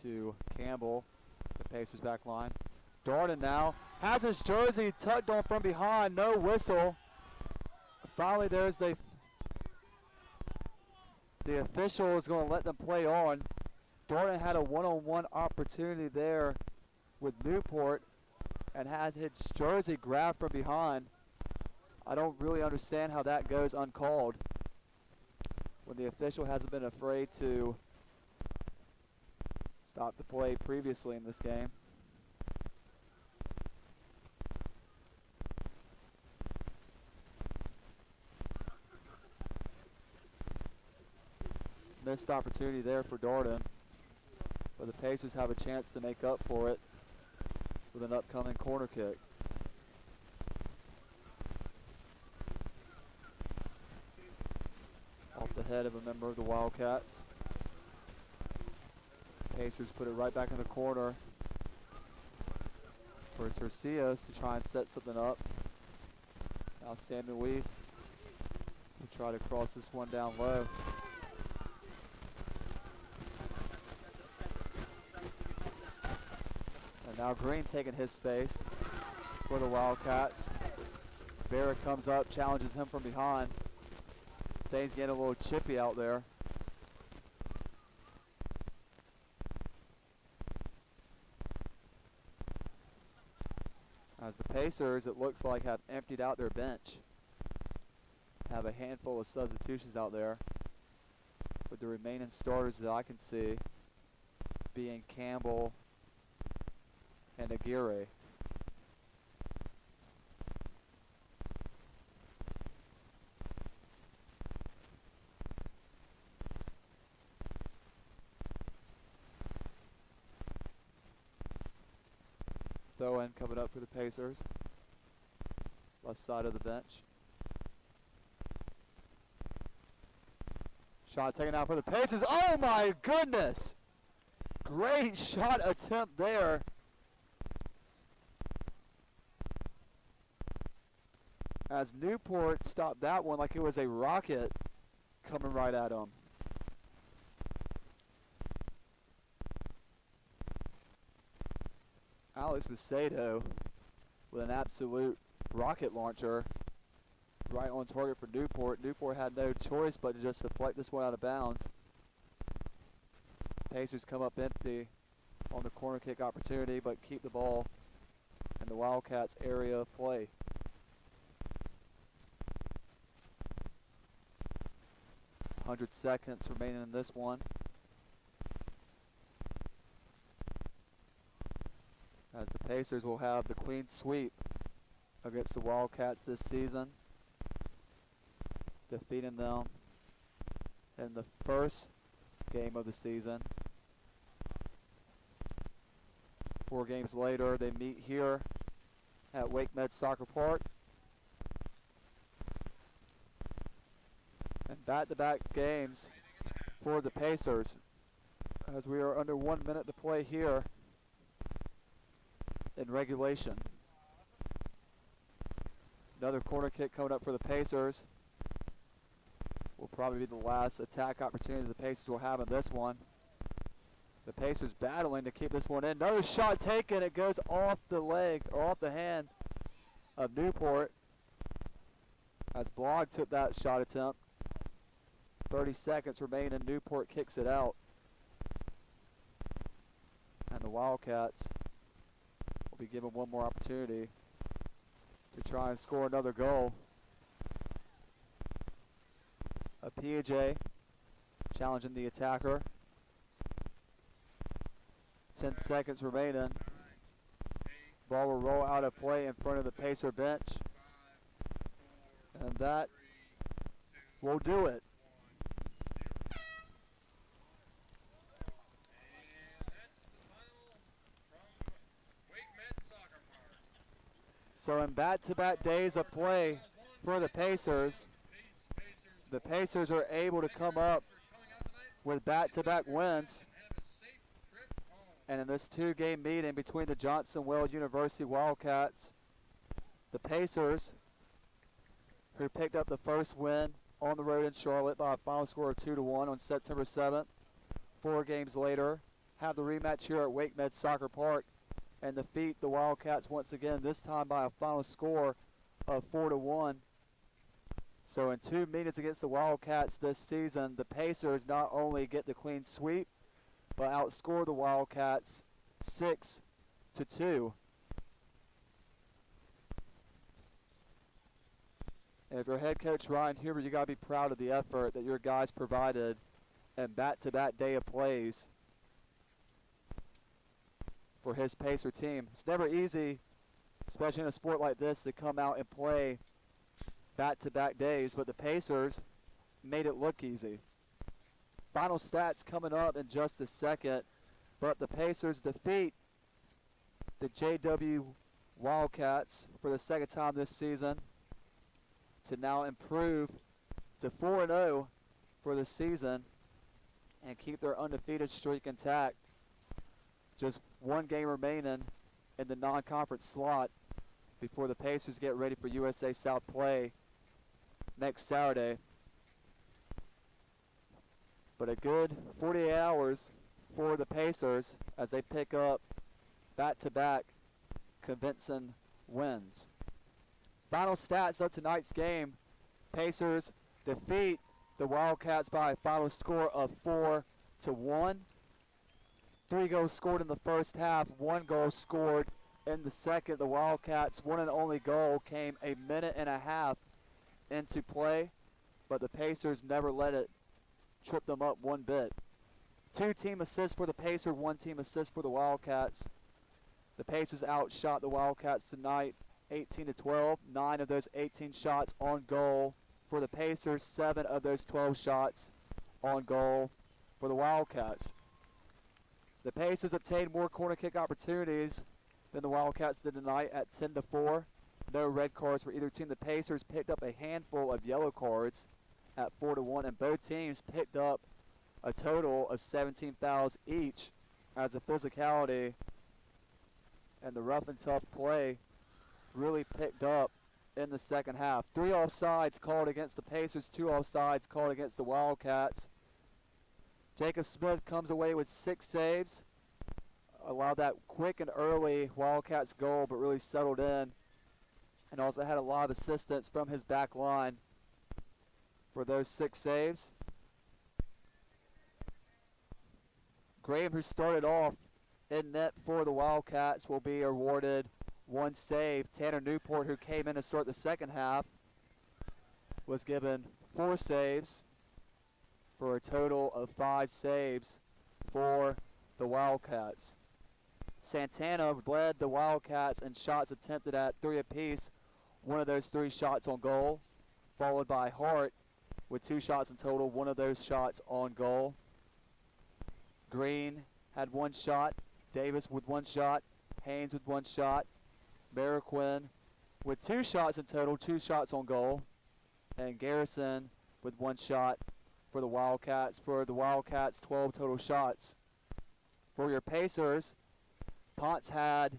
Speaker 1: to Campbell, the Pacers back line. Darden now has his jersey tugged on from behind, no whistle. Finally there's the official is going to let them play on. Darden had a one-on-one opportunity there with Newport and had his jersey grabbed from behind. I don't really understand how that goes uncalled when the official hasn't been afraid to stop the play previously in this game. missed opportunity there for Darden, but the Pacers have a chance to make up for it with an upcoming corner kick. Off the head of a member of the Wildcats. Pacers put it right back in the corner for Tercios to try and set something up. Now San Luis will try to cross this one down low. And now Green taking his space for the Wildcats. Barrett comes up, challenges him from behind. Things getting a little chippy out there. As the Pacers, it looks like, have emptied out their bench. Have a handful of substitutions out there, with the remaining starters that I can see being Campbell and Aguirre. Throw-in coming up for the Pacers. Left side of the bench. Shot taken out for the Pacers. Oh my goodness! Great shot attempt there. As Newport stopped that one like it was a rocket coming right at him. Alex Macedo with an absolute rocket launcher right on target for Newport. Newport had no choice but to just deflect this one out of bounds. Pacers come up empty on the corner kick opportunity, but keep the ball in the Wildcats area of play. .100 seconds remaining in this one. As the Pacers will have the clean sweep against the Wildcats this season, defeating them in the first game of the season. 4 games later, they meet here at Wake Med Soccer Park. And back-to-back games for the Pacers, as we are under 1 minute to play here in regulation. Another corner kick coming up for the Pacers. Will probably be the last attack opportunity the Pacers will have in this one. The Pacers battling to keep this one in. Another shot taken. It goes off the leg, or off the hand of Newport. As Blogg took that shot attempt. 30 seconds remaining. Newport kicks it out. And the Wildcats will be given one more opportunity to try and score another goal. A PJ challenging the attacker. 10 seconds remaining. Ball will roll out of play in front of the Pacer bench. And that will do it. So in back-to-back days of play for the Pacers are able to come up with back-to-back wins. And in this 2-game meeting between the Johnson Weld University Wildcats, the Pacers, who picked up the first win on the road in Charlotte by a final score of 2-1 on September 7th, 4 games later, have the rematch here at Wake Med Soccer Park and defeat the Wildcats once again, this time by a final score of 4-1. So in 2 meetings against the Wildcats this season, the Pacers not only get the clean sweep, but outscore the Wildcats 6-2. And if you're head coach Ryan Huber, you gotta be proud of the effort that your guys provided in back-to-back day of plays for his Pacer team. It's never easy, especially in a sport like this, to come out and play back-to-back days, but the Pacers made it look easy. Final stats coming up in just a second, but the Pacers defeat the JWU Wildcats for the second time this season to now improve to 4-0 for the season and keep their undefeated streak intact. Just one game remaining in the non-conference slot before the Pacers get ready for USA South play next Saturday. But a good 48 hours for the Pacers as they pick up back-to-back convincing wins. Final stats of tonight's game: Pacers defeat the Wildcats by a final score of 4-1. 3 goals scored in the first half, 1 goal scored in the second. The Wildcats' one and only goal came a minute and a half into play, but the Pacers never let it trip them up one bit. 2 team assists for the Pacers, 1 team assist for the Wildcats. The Pacers outshot the Wildcats tonight 18-12. 9 of those 18 shots on goal for the Pacers, 7 of those 12 shots on goal for the Wildcats. The Pacers obtained more corner kick opportunities than the Wildcats did tonight at 10-4. No red cards for either team. The Pacers picked up a handful of yellow cards at 4-1, and both teams picked up a total of 17 fouls each as the physicality and the rough and tough play really picked up in the second half. 3 offsides called against the Pacers, 2 offsides called against the Wildcats. Jacob Smith comes away with 6 saves, allowed that quick and early Wildcats goal, but really settled in, and also had a lot of assistance from his back line for those 6 saves. Graham, who started off in net for the Wildcats, will be awarded 1 save. Tanner Newport, who came in to start the second half, was given 4 saves for a total of 5 saves for the Wildcats. Santana led the Wildcats in shots attempted at 3 apiece, 1 of those 3 shots on goal, followed by Hart with 2 shots in total, 1 of those shots on goal. Green had 1 shot, Davis with 1 shot, Haynes with 1 shot, Mariquin with 2 shots in total, 2 shots on goal, and Garrison with 1 shot for the Wildcats. For the Wildcats, 12 total shots. For your Pacers, Ponce had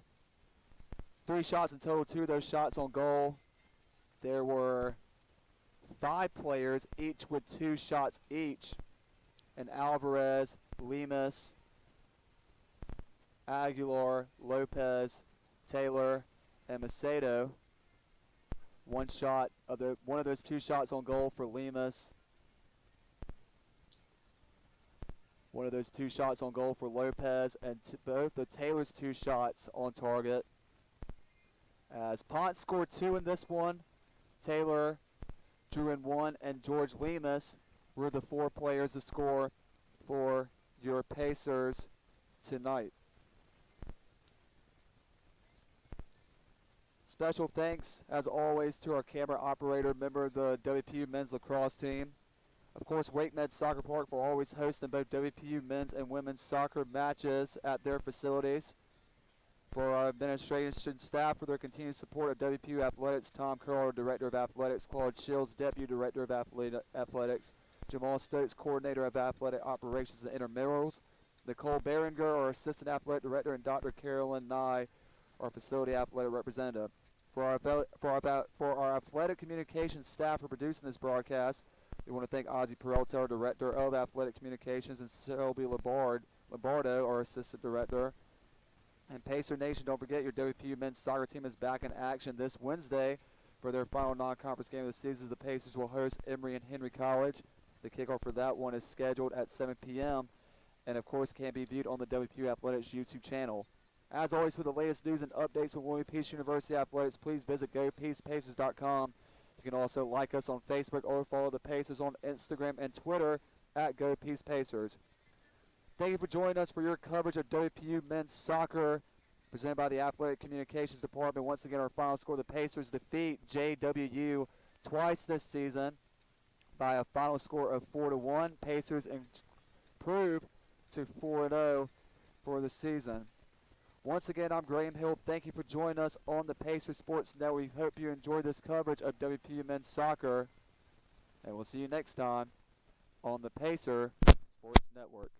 Speaker 1: 3 shots in total, 2 of those shots on goal. There were 5 players, each with 2 shots each, and Alvarez, Lemus, Aguilar, Lopez, Taylor, and Macedo. One of those 2 shots on goal for Lemus. One of those 2 shots on goal for Lopez, and both of Taylor's 2 shots on target. As Ponce scored 2 in this one, Taylor drew in 1, and George Lemus were the 4 players to score for your Pacers tonight. Special thanks, as always, to our camera operator, member of the WPU men's lacrosse team. Of course, Wake Med Soccer Park will always hosting both WPU men's and women's soccer matches at their facilities. For our administration staff, for their continued support of WPU Athletics, Tom Curl, Director of Athletics, Claude Shields, Deputy Director of Athletics, Jamal Stokes, Coordinator of Athletic Operations and Intramurals, Nicole Behringer, our Assistant Athletic Director, and Dr. Carolyn Nye, our Facility Athletic Representative. For our athletic communications staff for producing this broadcast, we want to thank Ozzie Peralta, our Director of Athletic Communications, and Shelby Lombardo, our Assistant Director. And Pacer Nation, don't forget your WPU men's soccer team is back in action this Wednesday for their final non-conference game of the season. The Pacers will host Emory and Henry College. The kickoff for that one is scheduled at 7 p.m. and, of course, can be viewed on the WPU Athletics YouTube channel. As always, for the latest news and updates from William Peace University Athletics, please visit GoPeacePacers.com. You can also like us on Facebook or follow the Pacers on Instagram and Twitter at GoPeacePacers. Thank you for joining us for your coverage of WPU men's soccer, presented by the Athletic Communications Department. Once again, our final score: the Pacers defeat JWU twice this season by a final score of 4-1. Pacers improve to 4-0 for the season. Once again, I'm Graham Hill. Thank you for joining us on the Pacer Sports Network. We hope you enjoyed this coverage of WPU men's soccer, and we'll see you next time on the Pacer Sports Network.